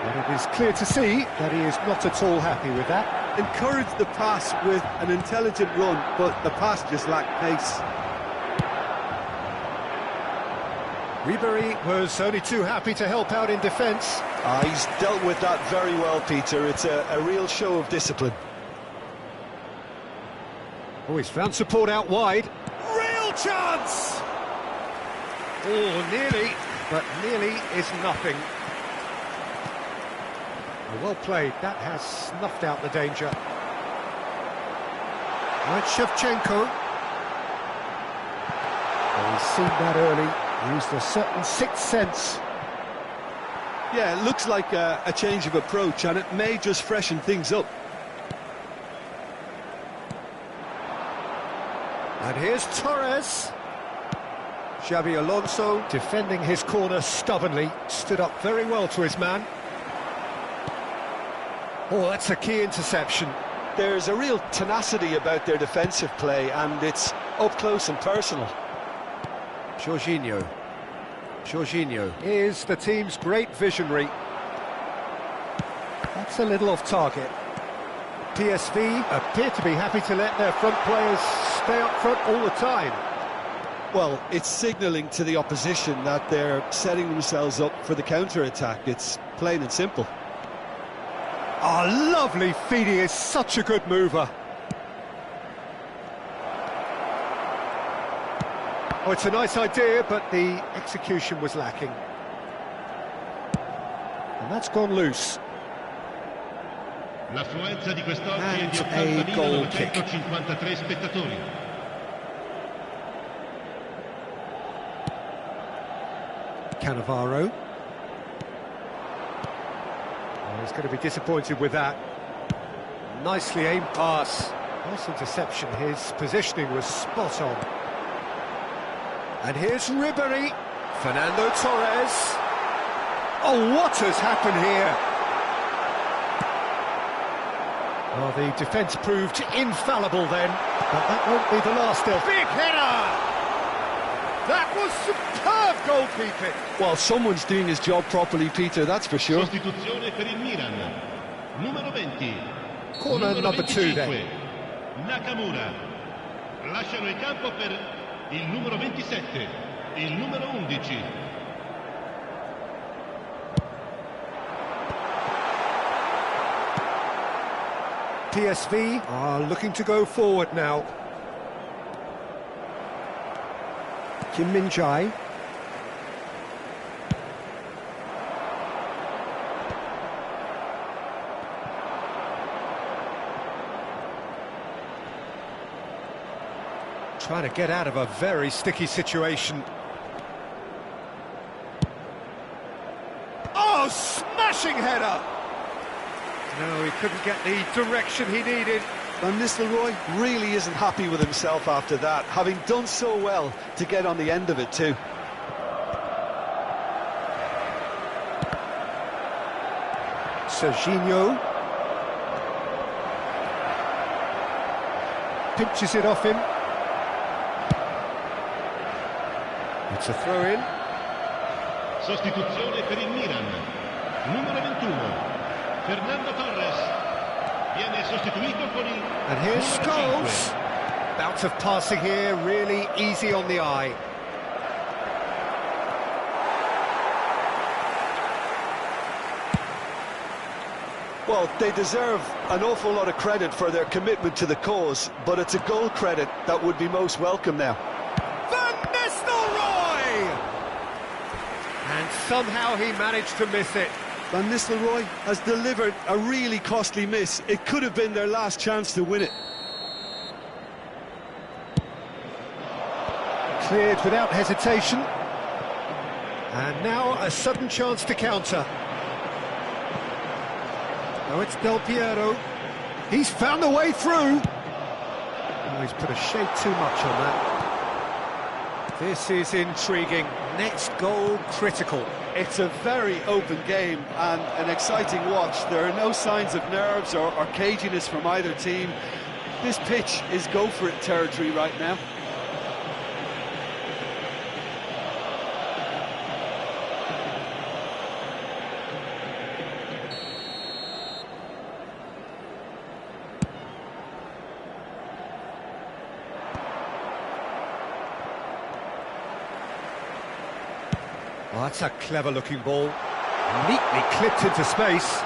And it is clear to see that he is not at all happy with that. Encouraged the pass with an intelligent run, but the pass just lacked pace. Ribery was only too happy to help out in defence. He's dealt with that very well, Peter. It's a real show of discipline. Oh, he's found support out wide. Real chance! Oh, nearly, but nearly is nothing. Oh, well played. That has snuffed out the danger. Right, Shevchenko. Oh, he's seen that early. Used a certain sixth sense. Yeah, it looks like a change of approach, and it may just freshen things up. And here's Torres. Xabi Alonso defending his corner stubbornly. Stood up very well to his man. Oh, that's a key interception. There's a real tenacity about their defensive play, and it's up close and personal. Jorginho. Jorginho is the team's great visionary. That's a little off target. PSV appear to be happy to let their front players stay up front all the time. Well, it's signalling to the opposition that they're setting themselves up for the counter-attack. It's plain and simple. Oh, lovely feed. He is such a good mover. Oh, it's a nice idea, but the execution was lacking. And that's gone loose. L'affluenza di quest'oggi è di And a goal kick. 80.953 spettatori. Cannavaro. Oh, he's going to be disappointed with that. Nicely aimed pass. Nice interception. His positioning was spot on. And here's Ribery. Fernando Torres. Oh, what has happened here? Well, the defence proved infallible then, but that won't be the last still. Big header! That was superb goalkeeping. Well, someone's doing his job properly, Peter, that's for sure. Sostituzione per il Milan. Numero 20. Corner Numero number 2 25. then. Nakamura. Lasciano il campo per il numero 27, il numero 11. PSV are looking to go forward now. Kim Min-jae. Trying to get out of a very sticky situation. Oh, smashing header! No, he couldn't get the direction he needed. Van Nistelrooy really isn't happy with himself after that, having done so well to get on the end of it too. Serginho pinches it off him. It's a throw-in. Sostituzione per il Milan. Numero 21. Fernando Torres. Viene sostituito con il And here's numero 5. Scholes. Bout of passing here, really easy on the eye. Well, they deserve an awful lot of credit for their commitment to the cause, but it's a goal credit that would be most welcome now. Van Nistelrooy! And somehow he managed to miss it. Van Nistelrooy has delivered a really costly miss. It could have been their last chance to win it. Cleared without hesitation. And now a sudden chance to counter. Oh, it's Del Piero. He's found a way through. Oh, he's put a shade too much on that. This is intriguing. Next goal critical. It's a very open game and an exciting watch. There are no signs of nerves or caginess from either team. This pitch is go-for-it territory right now. Oh, that's a clever-looking ball. Neatly clipped into space.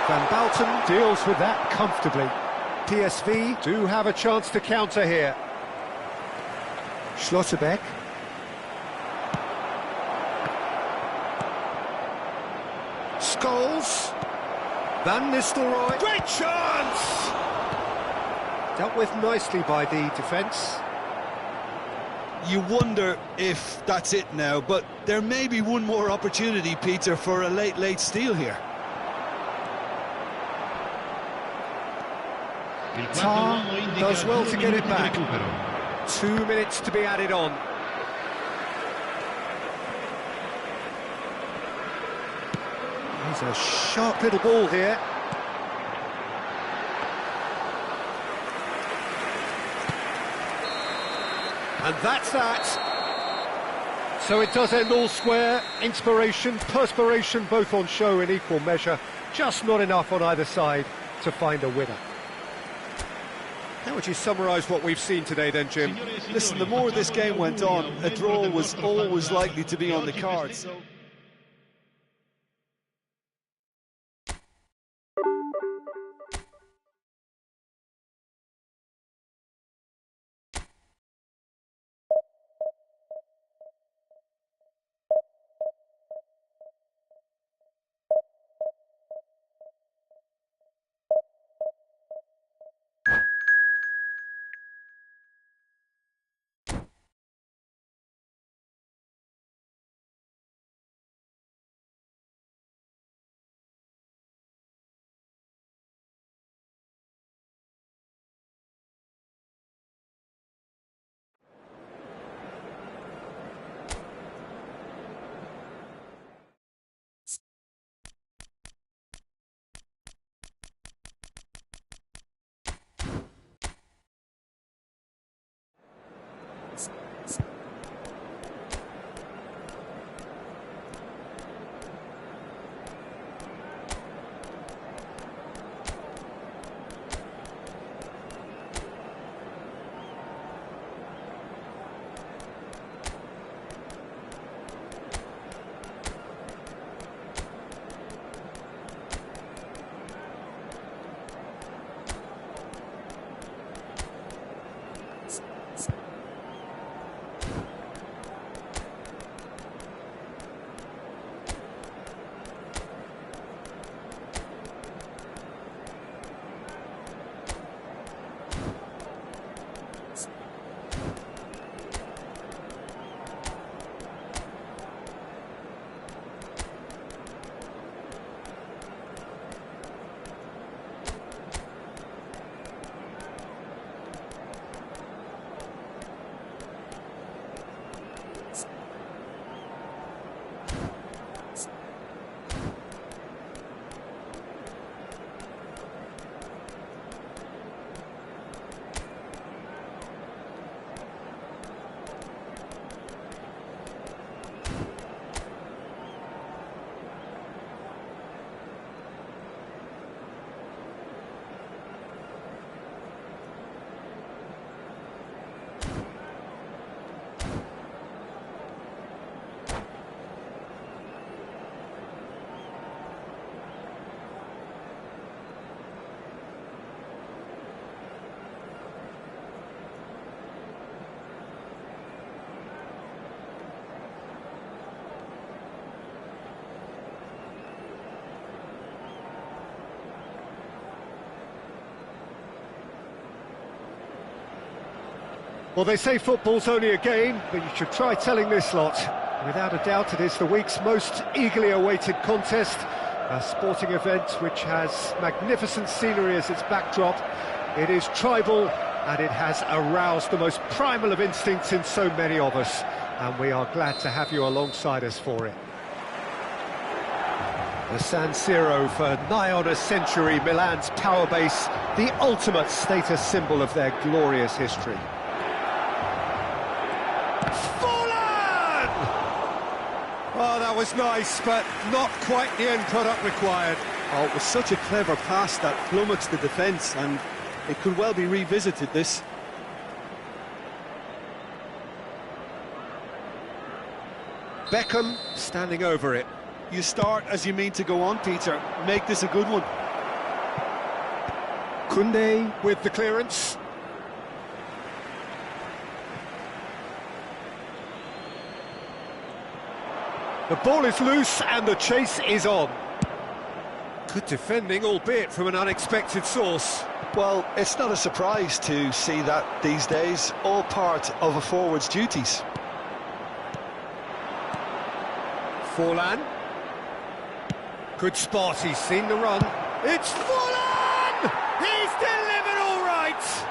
Van Balten deals with that comfortably. PSV do have a chance to counter here. Schlotterbeck. Scholes. Van Nistelrooy. Great chance! Dealt with nicely by the defence. You wonder if that's it now, but there may be one more opportunity, Peter, for a late steal here. Tar does well to get it back. 2 minutes to be added on. He's a sharp little ball here. And that's that. So it does end all square. Inspiration, perspiration, both on show in equal measure. Just not enough on either side to find a winner. How would you summarise what we've seen today then, Jim? Listen, the more this game went on, a draw was always likely to be on the cards. So Well, they say football's only a game, but you should try telling this lot. Without a doubt, it is the week's most eagerly awaited contest, a sporting event which has magnificent scenery as its backdrop. It is tribal, and it has aroused the most primal of instincts in so many of us, and we are glad to have you alongside us for it. The San Siro for nigh on a century, Milan's power base, the ultimate status symbol of their glorious history. Oh, that was nice, but not quite the end product required. oh, it was such a clever pass that flummoxed the defence, and it could well be revisited, this. Beckham standing over it. You start as you mean to go on, Peter. Make this a good one. Koundé with the clearance. The ball is loose and the chase is on. Good defending, albeit from an unexpected source. Well, it's not a surprise to see that these days, all part of a forward's duties. Forlan. Good spot, he's seen the run. It's Forlan! He's delivered all right!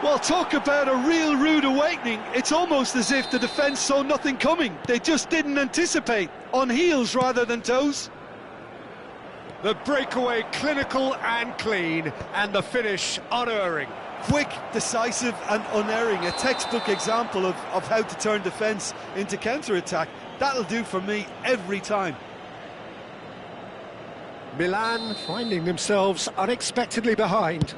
Well, talk about a real rude awakening. It's almost as if the defence saw nothing coming. They just didn't anticipate, on heels rather than toes. The breakaway clinical and clean, and the finish unerring. Quick, decisive and unerring. A textbook example of how to turn defence into counter-attack. That'll do for me every time. Milan finding themselves unexpectedly behind.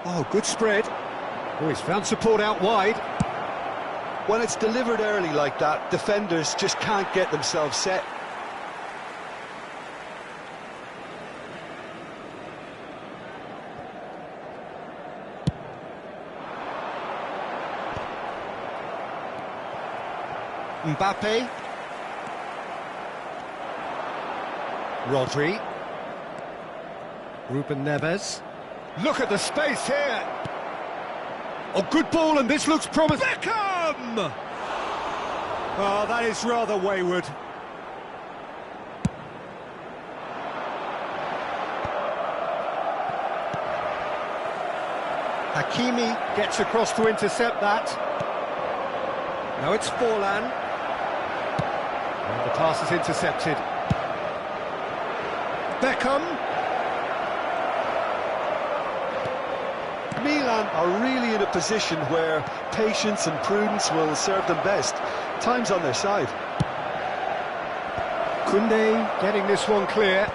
Oh, good spread. Oh, he's found support out wide. When it's delivered early like that, defenders just can't get themselves set. Mbappe. Rodri. Ruben Neves. Look at the space here. Oh, good ball, and this looks promising. Beckham! Oh, that is rather wayward. Hakimi gets across to intercept that. Now it's Forlan. And the pass is intercepted. Beckham. Milan are really in a position where patience and prudence will serve them best. Time's on their side. Koundé getting this one clear.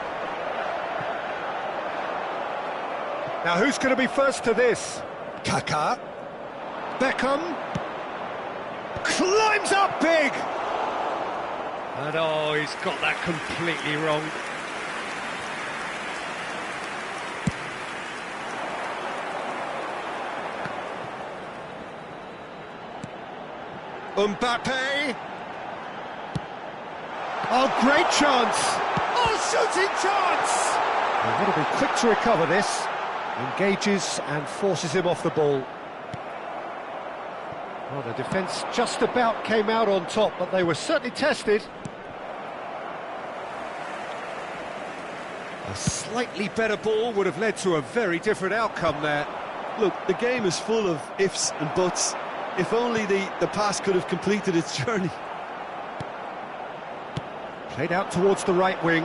Now who's going to be first to this? Kaká. Beckham. Climbs up big! And oh, he's got that completely wrong. Mbappe. Oh, great chance! Oh, shooting chance! They've got to be quick to recover this. Engages and forces him off the ball. Well, the defence just about came out on top, but they were certainly tested. A slightly better ball would have led to a very different outcome there. Look, the game is full of ifs and buts. If only the pass could have completed its journey. Played out towards the right wing.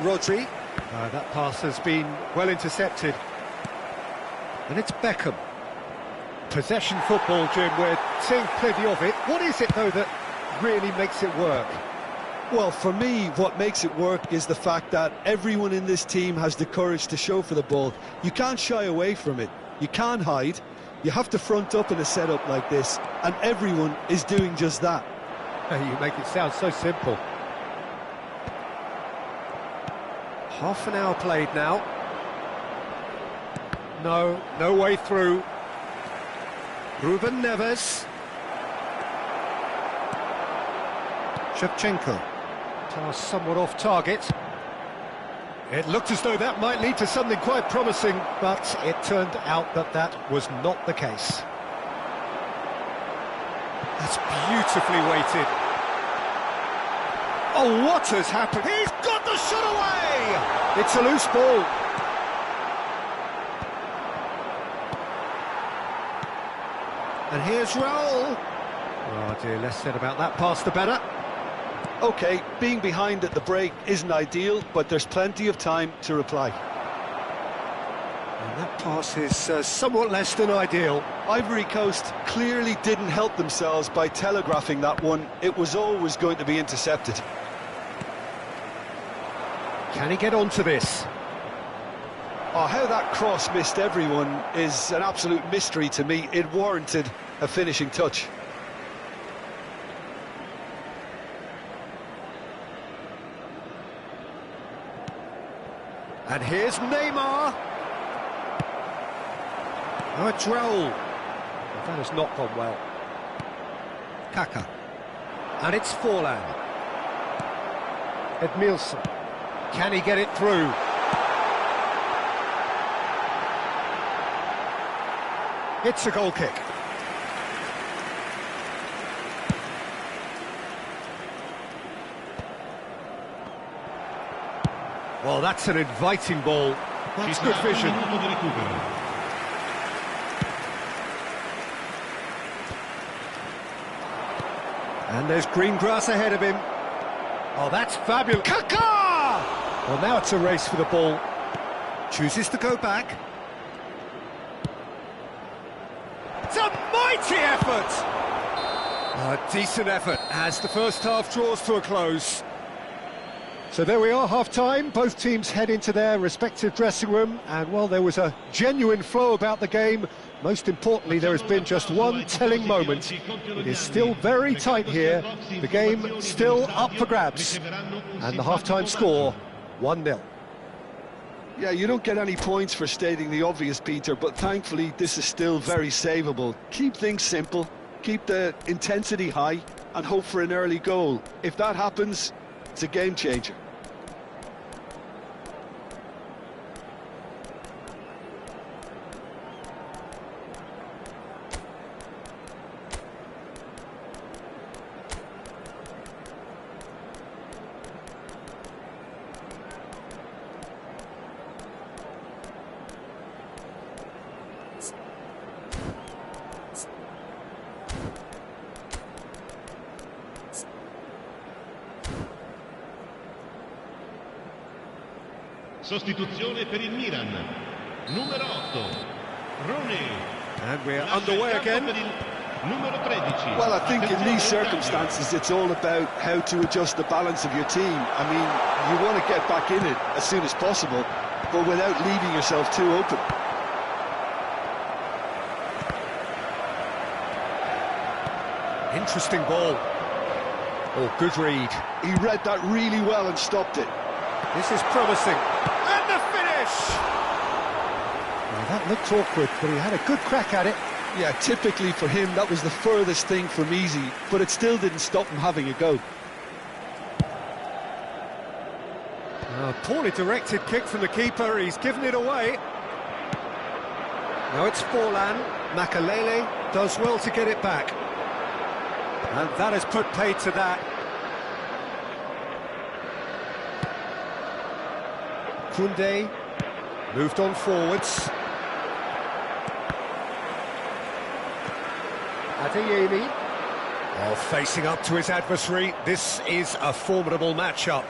Rodri. That pass has been well intercepted. And it's Beckham. Possession football, Jim, we're seeing plenty of it. What is it, though, that really makes it work? Well, for me, what makes it work is the fact that everyone in this team has the courage to show for the ball. You can't shy away from it. You can't hide. You have to front up in a setup like this, and everyone is doing just that. You make it sound so simple. Half an hour played now. No way through. Ruben Neves. Shevchenko. Pass somewhat off target. It looked as though that might lead to something quite promising, but it turned out that that was not the case. That's beautifully weighted. Oh, what has happened? He's got the shot away! It's a loose ball. And here's Raul. Oh dear, less said about that pass the better. OK, being behind at the break isn't ideal, but there's plenty of time to reply. And that pass is somewhat less than ideal. Ivory Coast clearly didn't help themselves by telegraphing that one. It was always going to be intercepted. Can he get onto this? Oh, how that cross missed everyone is an absolute mystery to me. It warranted a finishing touch. And here's Neymar. Oh, it's Raul. That has not gone well. Kaká. And it's Forlan. Edmilson. Can he get it through? It's a goal kick. Well, that's an inviting ball. That's good vision. And there's green grass ahead of him. Oh, that's fabulous. Kaká! Well, now it's a race for the ball. Chooses to go back. It's a mighty effort! A decent effort as the first half draws to a close. So there we are, half-time. Both teams head into their respective dressing room, and while there was a genuine flow about the game, most importantly, there has been just one telling moment. It is still very tight here. The game still up for grabs, and the half-time score, 1-0. Yeah, you don't get any points for stating the obvious, Peter, but thankfully this is still very savable. Keep things simple, keep the intensity high, and hope for an early goal. If that happens, it's a game changer. Sostituzione per il Milan, numero 8, Rone. And we're underway again. Numero 13. Well, I think in these circumstances it's all about how to adjust the balance of your team. I mean, you want to get back in it as soon as possible, but without leaving yourself too open. Interesting ball. Oh, good read. He read that really well and stopped it. This is promising. And the finish! Well, that looked awkward, but he had a good crack at it. Yeah, typically for him, that was the furthest thing from easy, but it still didn't stop him having a go. Poorly directed kick from the keeper, he's given it away. Now it's Forlan. Makalele does well to get it back. And that has put paid to that. Koundé moved on forwards. Adeyemi. Oh, facing up to his adversary. This is a formidable matchup.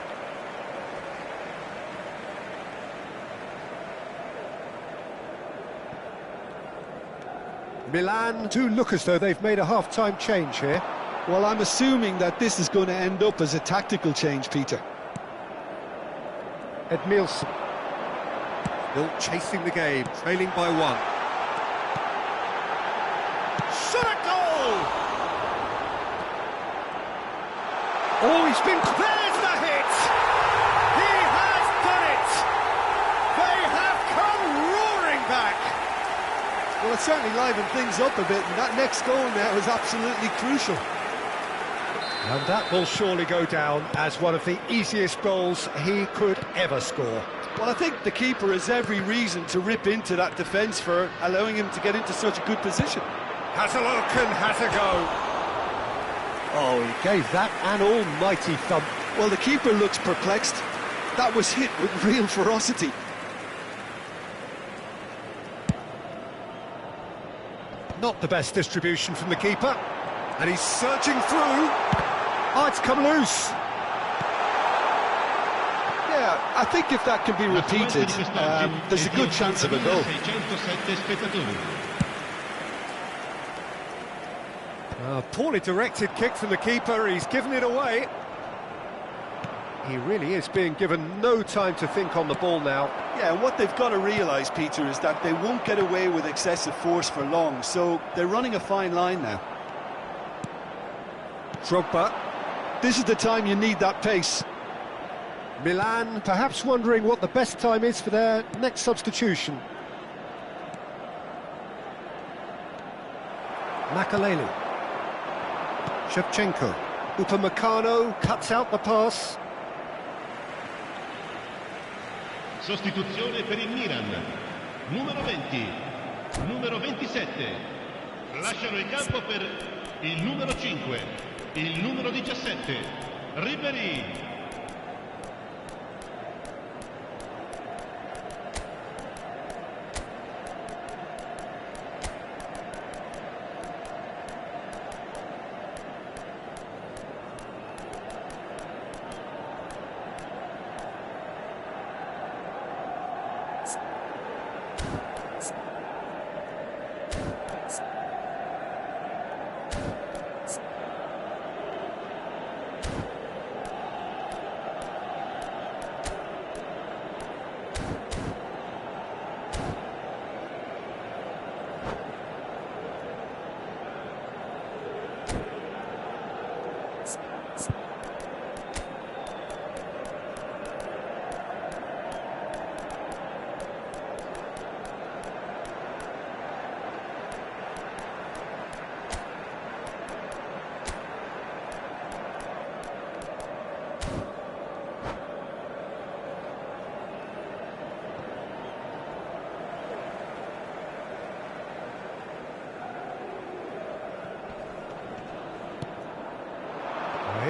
Milan do look as though they've made a half-time change here. Well, I'm assuming that this is going to end up as a tactical change, Peter. Edmilson. Still chasing the game, trailing by 1. Shot at goal! Oh, he's been... There's the hit! He has done it! They have come roaring back! Well, it certainly livened things up a bit, and that next goal now is absolutely crucial. And that will surely go down as one of the easiest goals he could ever score. Well, I think the keeper has every reason to rip into that defence for allowing him to get into such a good position. Has a look and has a go. Oh, he gave that an almighty thump. Well, the keeper looks perplexed. That was hit with real ferocity. Not the best distribution from the keeper. And he's surging through. Oh, it's come loose. Yeah, I think if that can be repeated, there's a good chance of a goal. Poorly directed kick from the keeper, he's given it away. He really is being given no time to think on the ball now. Yeah, and what they've got to realise, Peter, is that they won't get away with excessive force for long, so they're running a fine line now. Drogba. This is the time you need that pace. Milan perhaps wondering what the best time is for their next substitution. Makalele. Shevchenko. Upamecano cuts out the pass. Sostituzione per il Milan, numero 20, numero 27. Lasciano il campo per il numero 5, il numero 17, Ribéry.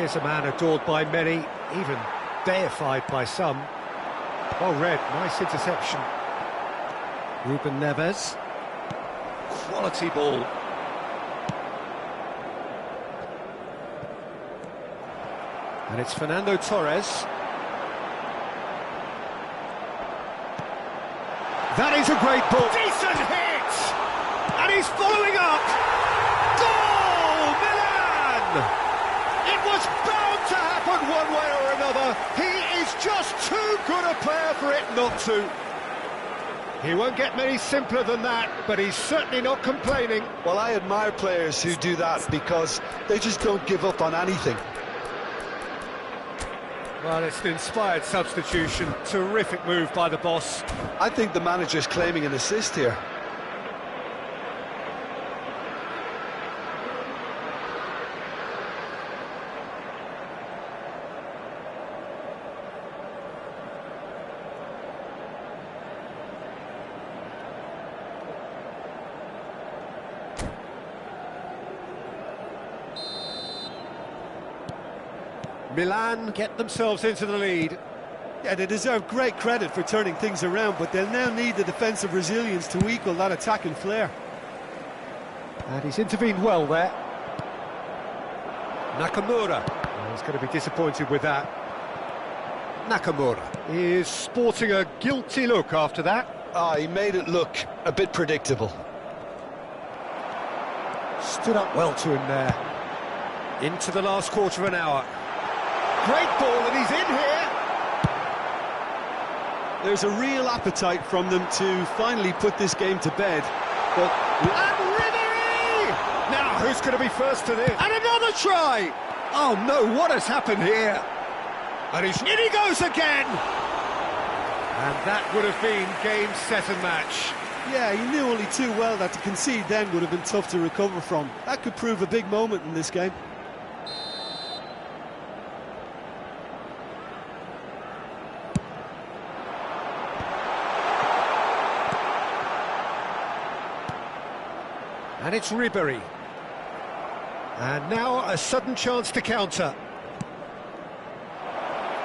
Here's a man adored by many, even deified by some. Well read, nice interception. Ruben Neves. Quality ball. And it's Fernando Torres. That is a great ball. Decent hit! And he's following up. Goal! Milan! It was bound to happen one way or another. He is just too good a player for it not to. He won't get many simpler than that, but he's certainly not complaining. Well, I admire players who do that because they just don't give up on anything. Well, it's an inspired substitution. Terrific move by the boss. I think the manager's claiming an assist here. Milan get themselves into the lead. Yeah, they deserve great credit for turning things around, but they'll now need the defensive resilience to equal that attacking flair. And he's intervened well there. Nakamura. Well, he's going to be disappointed with that. Nakamura is sporting a guilty look after that. He made it look a bit predictable. Stood up well to him there. Into the last quarter of an hour. Great ball, and he's in here. There's a real appetite from them to finally put this game to bed. But and Ribery! Now, who's going to be first to this? And another try! Oh no, what has happened here? And in he goes again! And that would have been game, set and match. Yeah, he knew only too well that to concede then would have been tough to recover from. That could prove a big moment in this game. And it's Ribery. And now a sudden chance to counter.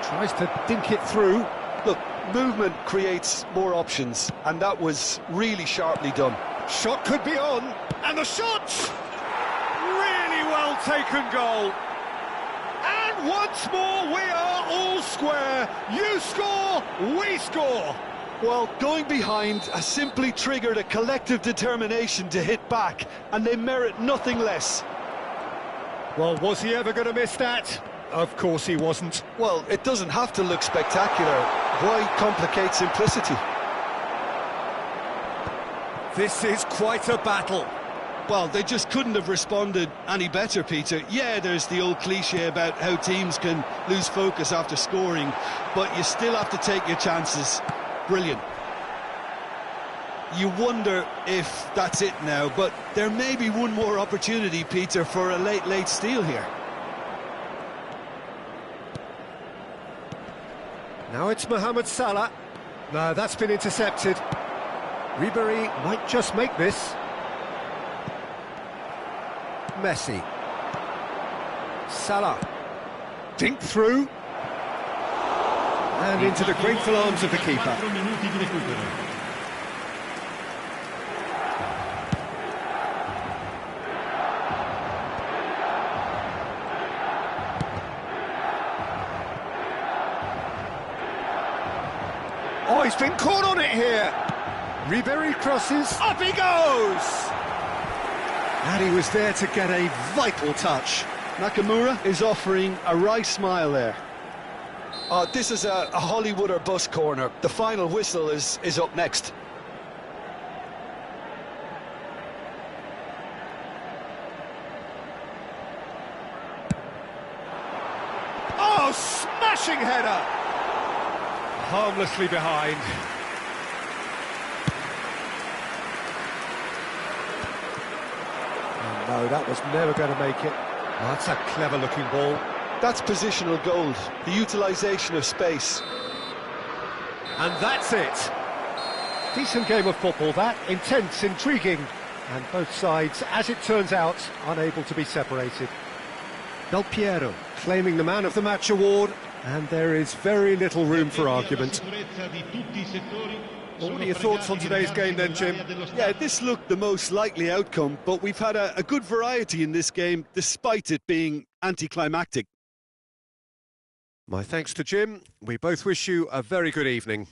Tries to dink it through. Look, movement creates more options, and that was really sharply done. Shot could be on, and the shot! Really well taken goal. And once more we are all square. You score, we score. Well, going behind has simply triggered a collective determination to hit back, and they merit nothing less. Well, was he ever going to miss that? Of course he wasn't. Well, it doesn't have to look spectacular. Why complicate simplicity? This is quite a battle. Well, they just couldn't have responded any better, Peter. Yeah, there's the old cliche about how teams can lose focus after scoring, but you still have to take your chances. Brilliant. You wonder if that's it now, but there may be one more opportunity, Peter, for a late steal here. Now it's Mohamed Salah. No, that's been intercepted. Ribery might just make this. Messi. Salah. Dink through. And into the grateful arms of the keeper. Oh, he's been caught on it here. Ribery crosses, up he goes! And he was there to get a vital touch. Nakamura is offering a wry smile there. This is a Hollywood or bus corner. The final whistle is up next. Oh, smashing header! Harmlessly behind. Oh, no, that was never going to make it. Oh, that's a clever-looking ball. That's positional gold, the utilisation of space. And that's it. Decent game of football, that. Intense, intriguing. And both sides, as it turns out, unable to be separated. Del Piero claiming the Man of the Match award, and there is very little room for argument. Well, what are your thoughts on today's game then, Jim? Yeah, this looked the most likely outcome, but we've had a good variety in this game, despite it being anticlimactic. My thanks to Jim. We both wish you a very good evening.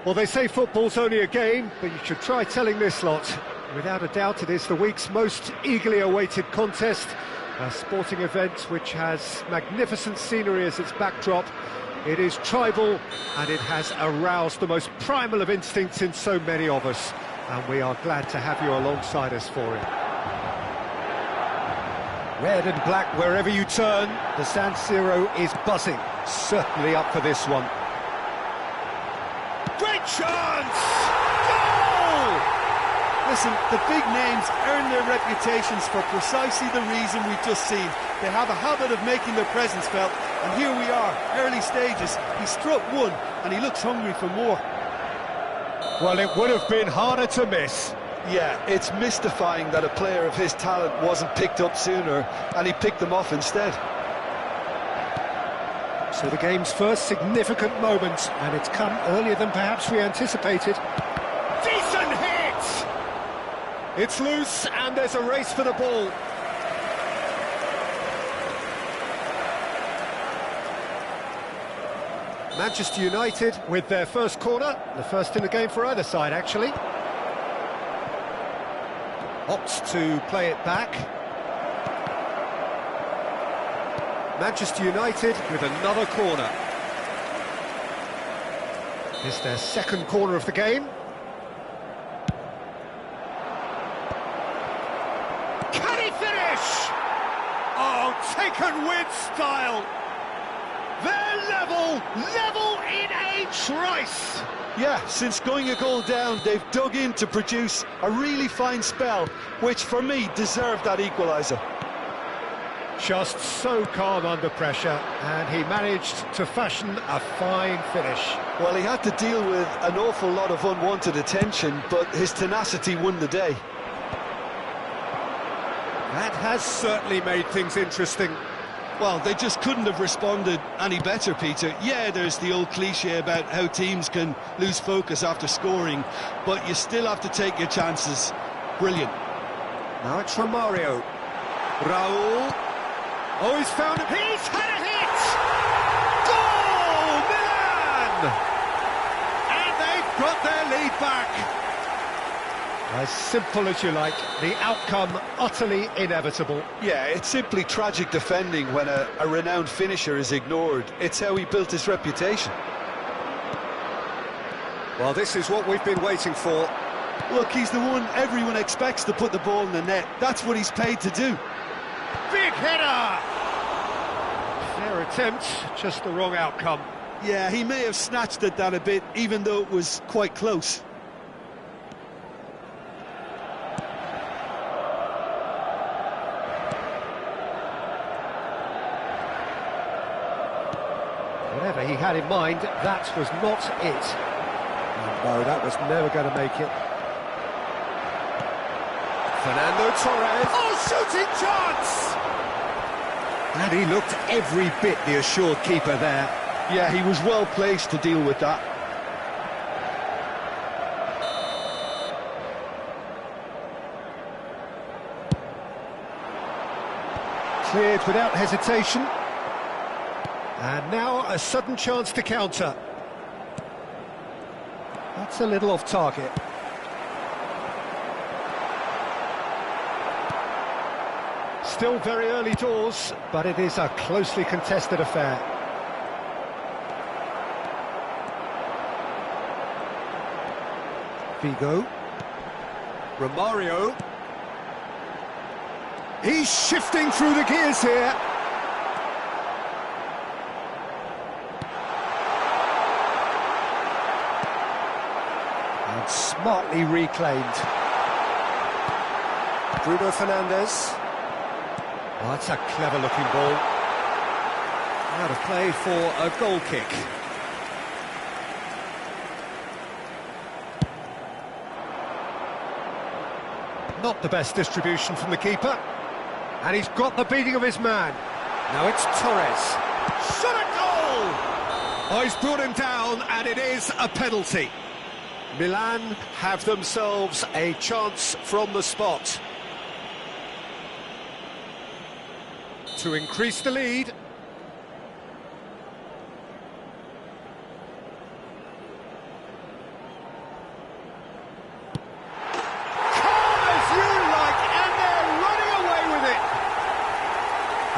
Well, they say football's only a game, but you should try telling this lot. Without a doubt, it is the week's most eagerly awaited contest, a sporting event which has magnificent scenery as its backdrop. It is tribal, and it has aroused the most primal of instincts in so many of us, and we are glad to have you alongside us for it. Red and black wherever you turn, the San Siro is buzzing, certainly up for this one. Great chance! Goal! Listen, the big names earn their reputations for precisely the reason we've just seen. They have a habit of making their presence felt, and here we are, early stages. He struck one, and he looks hungry for more. Well, it would have been harder to miss. Yeah, it's mystifying that a player of his talent wasn't picked up sooner, and he picked them off instead. So the game's first significant moment, and it's come earlier than perhaps we anticipated. Decent hit! It's loose, and there's a race for the ball. Manchester United with their first corner, the first in the game for either side, actually. Opts to play it back. Manchester United with another corner. It's their second corner of the game. Can he finish? Oh, taken with style. They're level in a trice. Yeah, since going a goal down, they've dug in to produce a really fine spell, which for me deserved that equaliser. Just so calm under pressure, and he managed to fashion a fine finish. Well, he had to deal with an awful lot of unwanted attention, but his tenacity won the day. That has certainly made things interesting. Well, they just couldn't have responded any better, Peter. Yeah, there's the old cliche about how teams can lose focus after scoring, but you still have to take your chances. Brilliant. Now it's Romario. Raul. Oh, he's found it. He's had a hit! Goal! Milan! And they've got their lead back. As simple as you like, the outcome utterly inevitable. Yeah, it's simply tragic defending when a renowned finisher is ignored. It's how he built his reputation. Well, this is what we've been waiting for. Look, he's the one everyone expects to put the ball in the net. That's what he's paid to do. Big header! Fair attempt, just the wrong outcome. Yeah, he may have snatched at that a bit, even though it was quite close. Whatever he had in mind, that was not it. No, that was never going to make it. Fernando Torres. Oh, shooting chance! And he looked every bit the assured keeper there. Yeah, he was well placed to deal with that. Cleared without hesitation. And now a sudden chance to counter. That's a little off target. Still very early doors, but it is a closely contested affair. Vigo. Romario. He's shifting through the gears here. And smartly reclaimed. Bruno Fernandes. Oh, that's a clever-looking ball. Out of play for a goal kick. Not the best distribution from the keeper. And he's got the beating of his man. Now it's Torres. Shot a goal! Oh, he's brought him down, and it is a penalty. Milan have themselves a chance from the spot to increase the lead.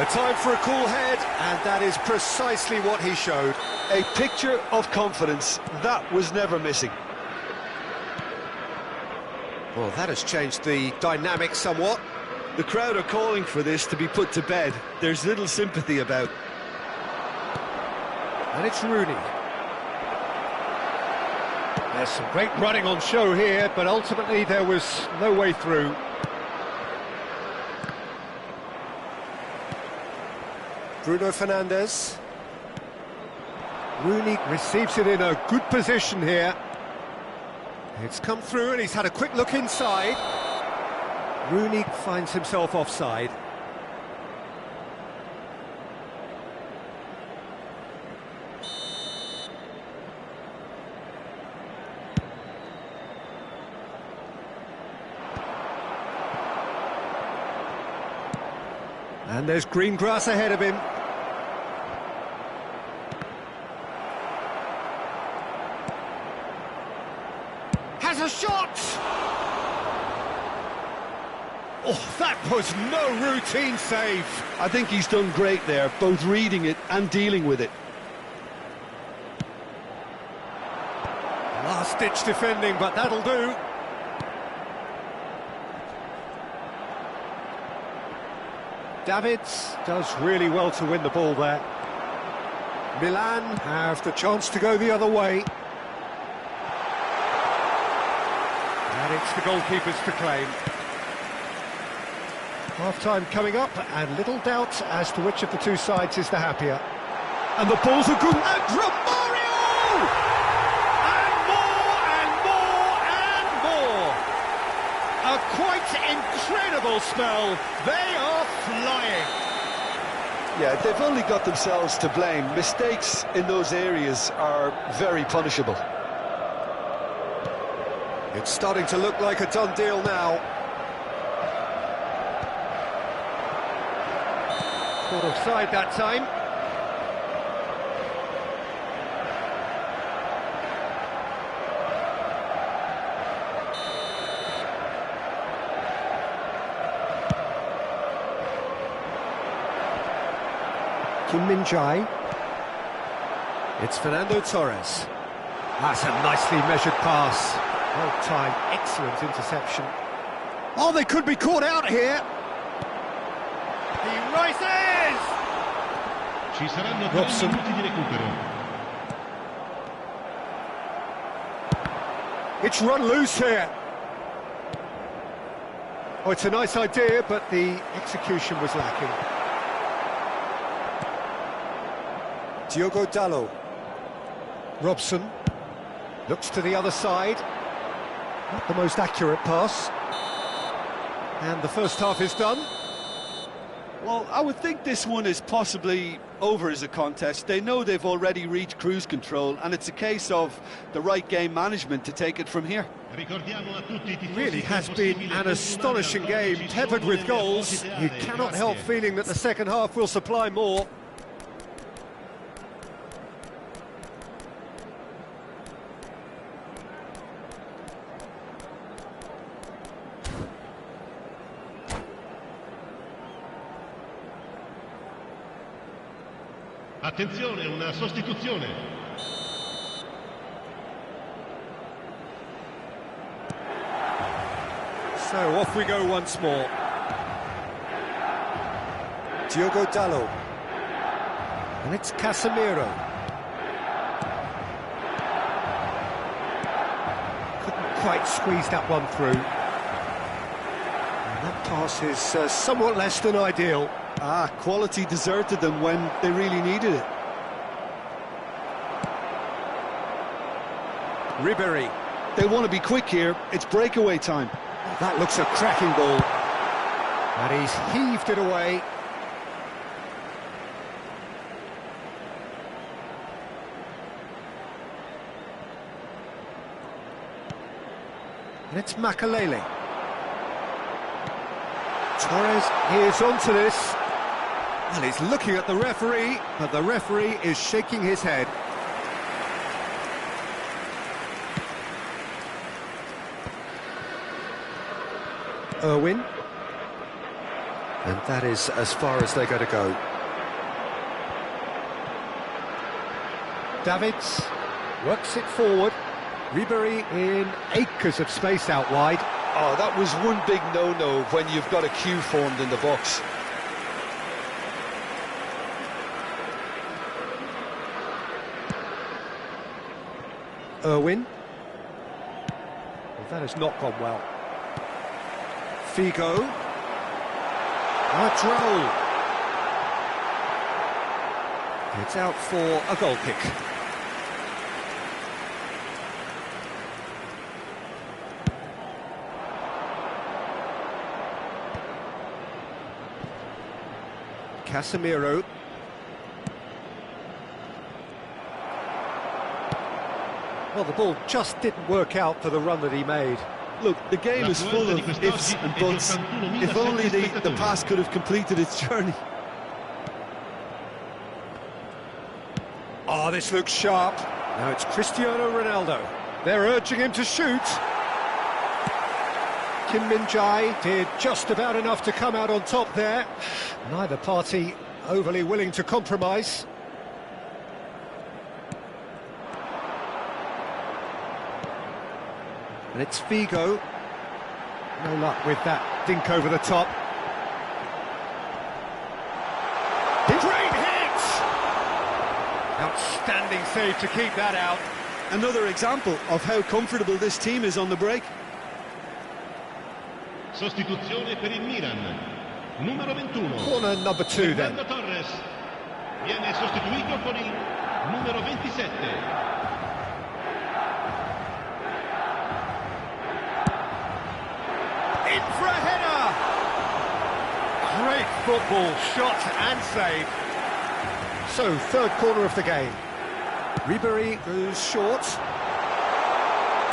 A time for a cool head, and that is precisely what he showed. A picture of confidence that was never missing. Well, that has changed the dynamic somewhat. The crowd are calling for this to be put to bed. There's little sympathy about. And it's Rooney. There's some great running on show here, but ultimately there was no way through. Bruno Fernandes. Rooney receives it in a good position here. It's come through and he's had a quick look inside. Rooney finds himself offside. And there's green grass ahead of him. Has a shot! Oh, that was no routine save. I think he's done great there, both reading it and dealing with it. Last-ditch defending, but that'll do. Davids does really well to win the ball there. Milan have the chance to go the other way. And it's the goalkeepers to claim. Half-time coming up, and little doubt as to which of the two sides is the happier. And the ball's a good... And Romario! And more, and more, and more! A quite incredible spell. They are flying. Yeah, they've only got themselves to blame. Mistakes in those areas are very punishable. It's starting to look like a done deal now. Caught offside that time. Kim Min-jae. It's Fernando Torres. That's a nicely measured pass. Well-timed, excellent interception. Oh, they could be caught out here. He rises! Ci saranno 3 Robson. minuti di recupero. It's run loose here. Oh, it's a nice idea, but the execution was lacking. Diogo Dalot. Robson looks to the other side. Not the most accurate pass. And the first half is done. Well, I would think this one is possibly over as a contest. They know they've already reached cruise control, and it's a case of the right game management to take it from here. It really has been an astonishing game, peppered with goals. You cannot help feeling that the second half will supply more. Attenzione, una sostituzione. So off we go once more. Diogo Dalot. And it's Casemiro. Couldn't quite squeeze that one through. And that pass is somewhat less than ideal. Quality deserted them when they really needed it. Ribéry. They want to be quick here. It's breakaway time. That looks a cracking ball. And he's heaved it away. And it's Makalele. Torres is onto this. Well, he's looking at the referee, but the referee is shaking his head. Irwin. And that is as far as they're going to go. Davids works it forward. Ribery in acres of space out wide. Oh, that was one big no-no when you've got a queue formed in the box. Irwin. Well, that has not gone well. Figo. Droll. It's out for a goal kick. Casemiro. Well, the ball just didn't work out for the run that he made. Look, the game is full of ifs and buts. If only the pass could have completed its journey. Oh, this looks sharp. Now it's Cristiano Ronaldo. They're urging him to shoot. Kim Min-jae did just about enough to come out on top there. Neither party overly willing to compromise. And it's Figo. No luck with that dink over the top. Great hit! Outstanding save to keep that out. Another example of how comfortable this team is on the break. Sostituzione per il Milan. Numero 21. Corner number 2 then. Fernando Torres viene sostituito con il numero 27. In for a header! Great football, shot and save. So, third corner of the game. Ribery goes short.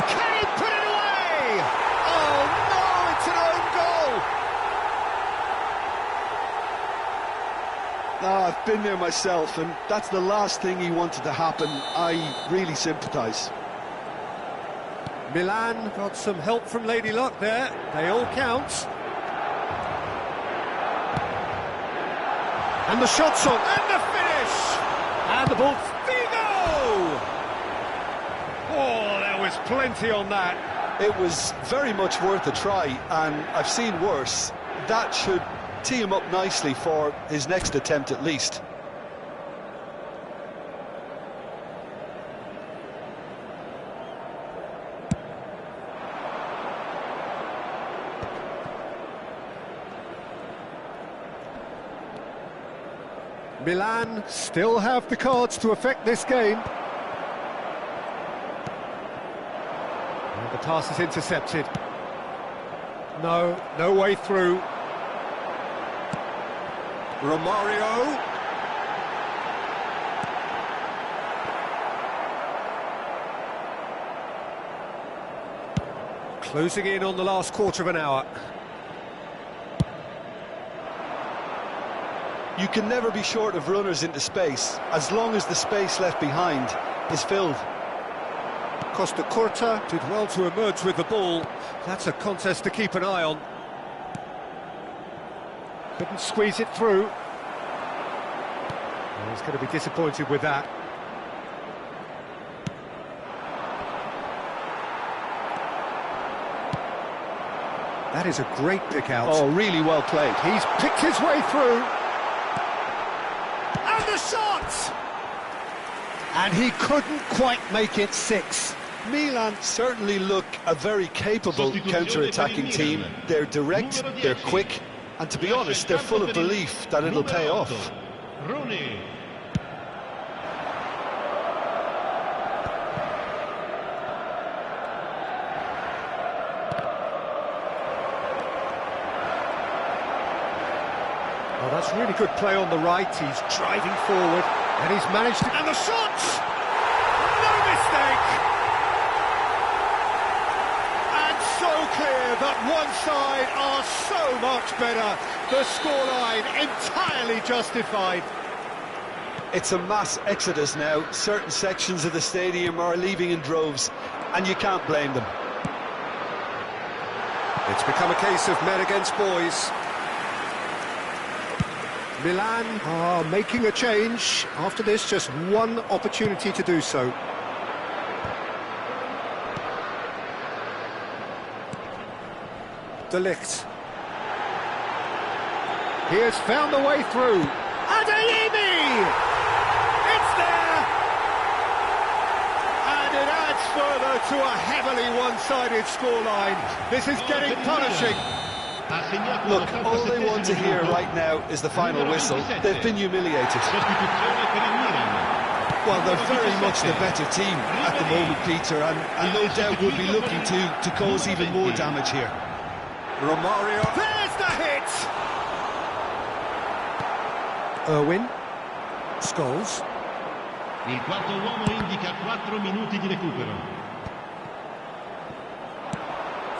Can he put it away? Oh no, it's an own goal! I've been there myself, and that's the last thing he wanted to happen. I really sympathise. Milan got some help from Lady Luck there. They all count. And the shot's on, and the finish! And the ball, Figo! Oh, there was plenty on that. It was very much worth a try, and I've seen worse. That should tee him up nicely for his next attempt at least. Milan still have the cards to affect this game. And the pass is intercepted. No way through. Romario. Closing in on the last quarter of an hour. You can never be short of runners into space, as long as the space left behind is filled. Costa Curta did well to emerge with the ball. That's a contest to keep an eye on. Couldn't squeeze it through. Well, he's going to be disappointed with that. That is a great pick out. Oh, really well played. He's picked his way through. And the shot! And he couldn't quite make it 6. Milan certainly look a very capable counter-attacking team. They're direct, they're quick, and to be honest, they're full of belief that it'll pay off. Oh, that's really good play on the right. He's driving forward, and he's managed to... And the shot! No mistake! And so clear that one side are so much better. The scoreline entirely justified. It's a mass exodus now. Certain sections of the stadium are leaving in droves, and you can't blame them. It's become a case of men against boys. Milan are making a change. After this, just one opportunity to do so. De Ligt. He has found the way through. Adeyemi! It's there! And it adds further to a heavily one-sided scoreline. This is getting punishing. Look, all they want to hear right now is the final whistle. They've been humiliated. Well, they're very much the better team at the moment, Peter, and no doubt will be looking to cause even more damage here. Romario. There's the hit! Irwin. Scholes. Il quarto uomo indica 4 minuti di recupero.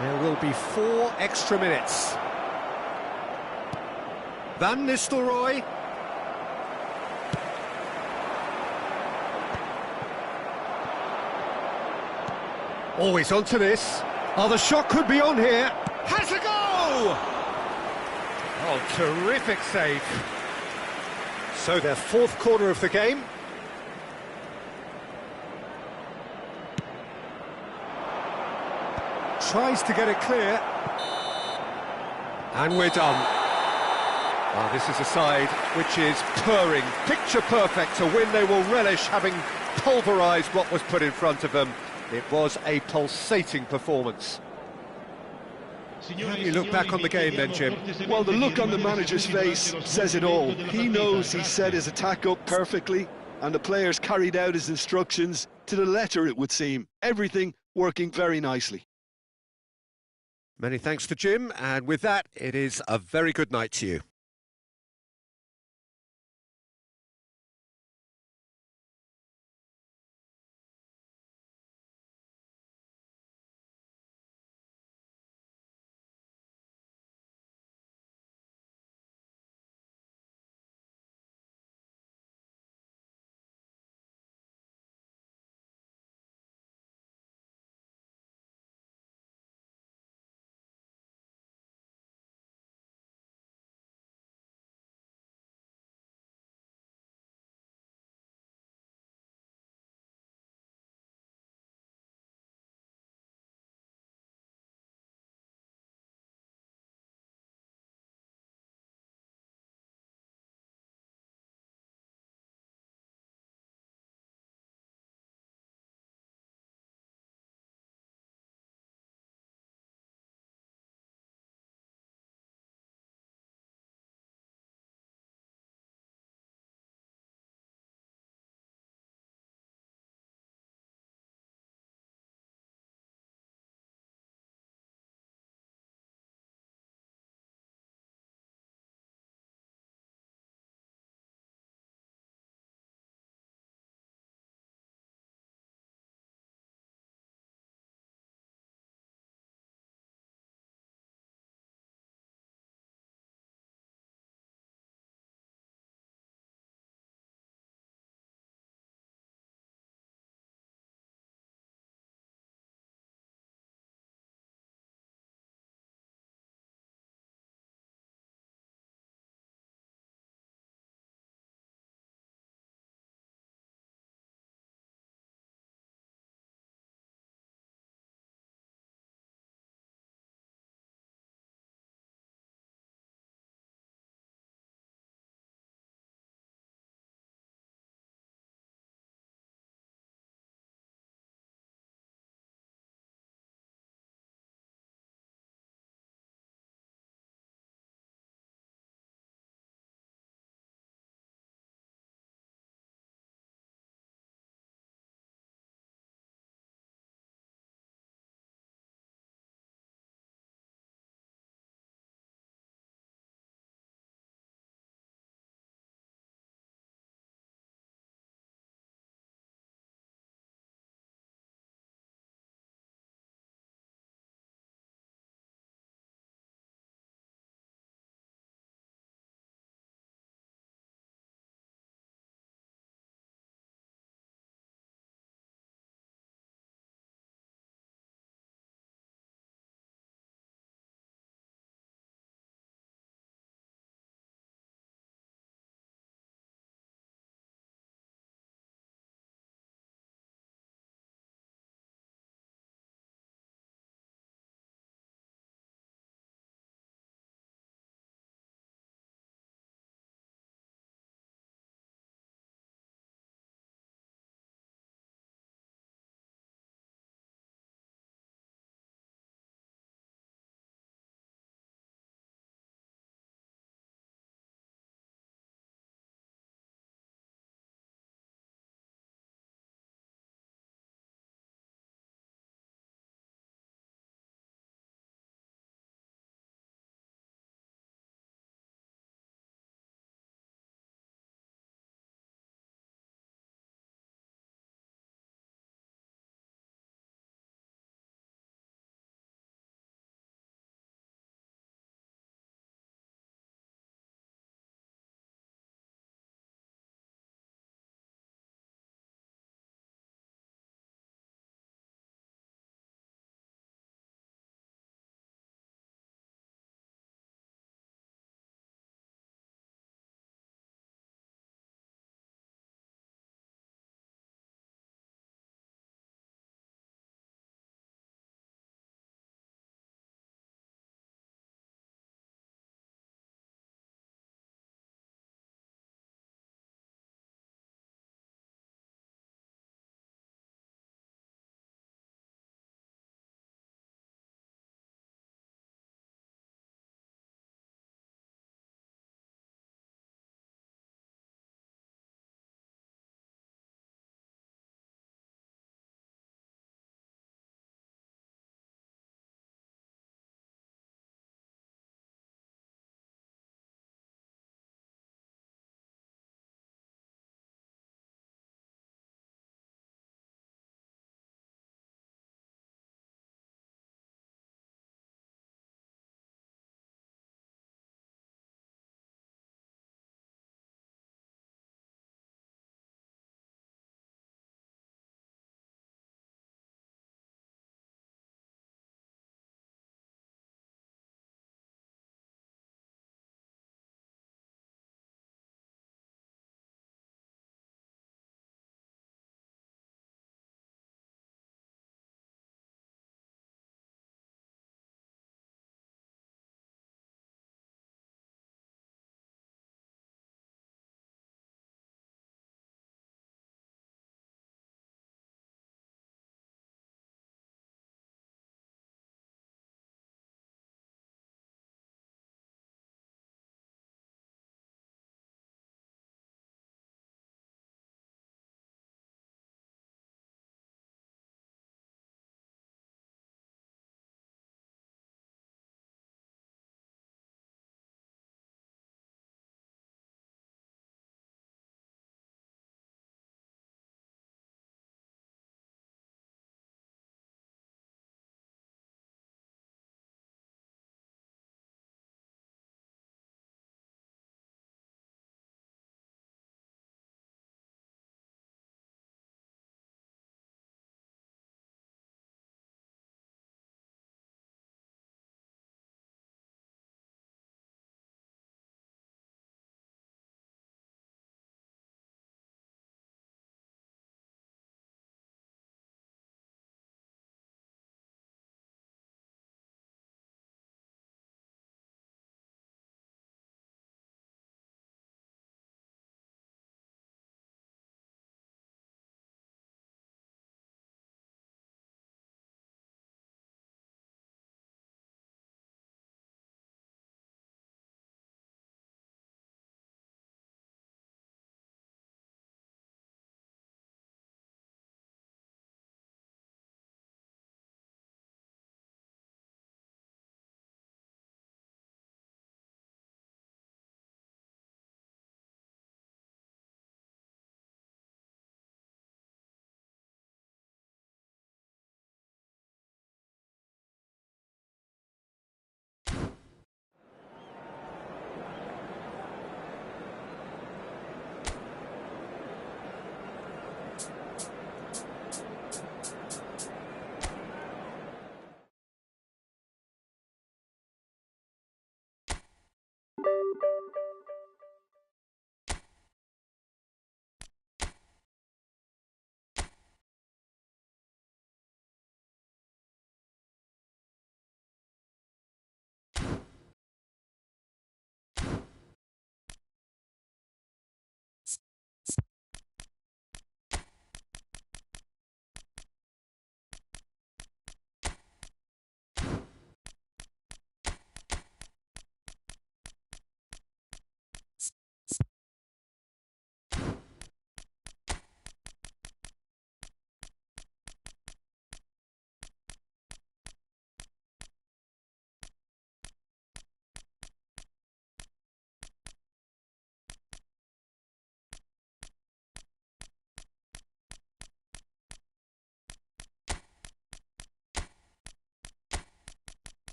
There will be 4 extra minutes. Van Nistelrooy. Oh, he's onto this. Oh, the shot could be on here. Has a go! Oh, terrific save. So their 4th quarter of the game. Tries to get it clear. And we're done. Well, this is a side which is purring, picture perfect, to win they will relish, having pulverised what was put in front of them. It was a pulsating performance. How do you look back on the game then, Jim? Well, the look on the manager's face says it all. He knows he set his attack up perfectly, and the players carried out his instructions to the letter, it would seem. Everything working very nicely. Many thanks to Jim, and with that, it is a very good night to you.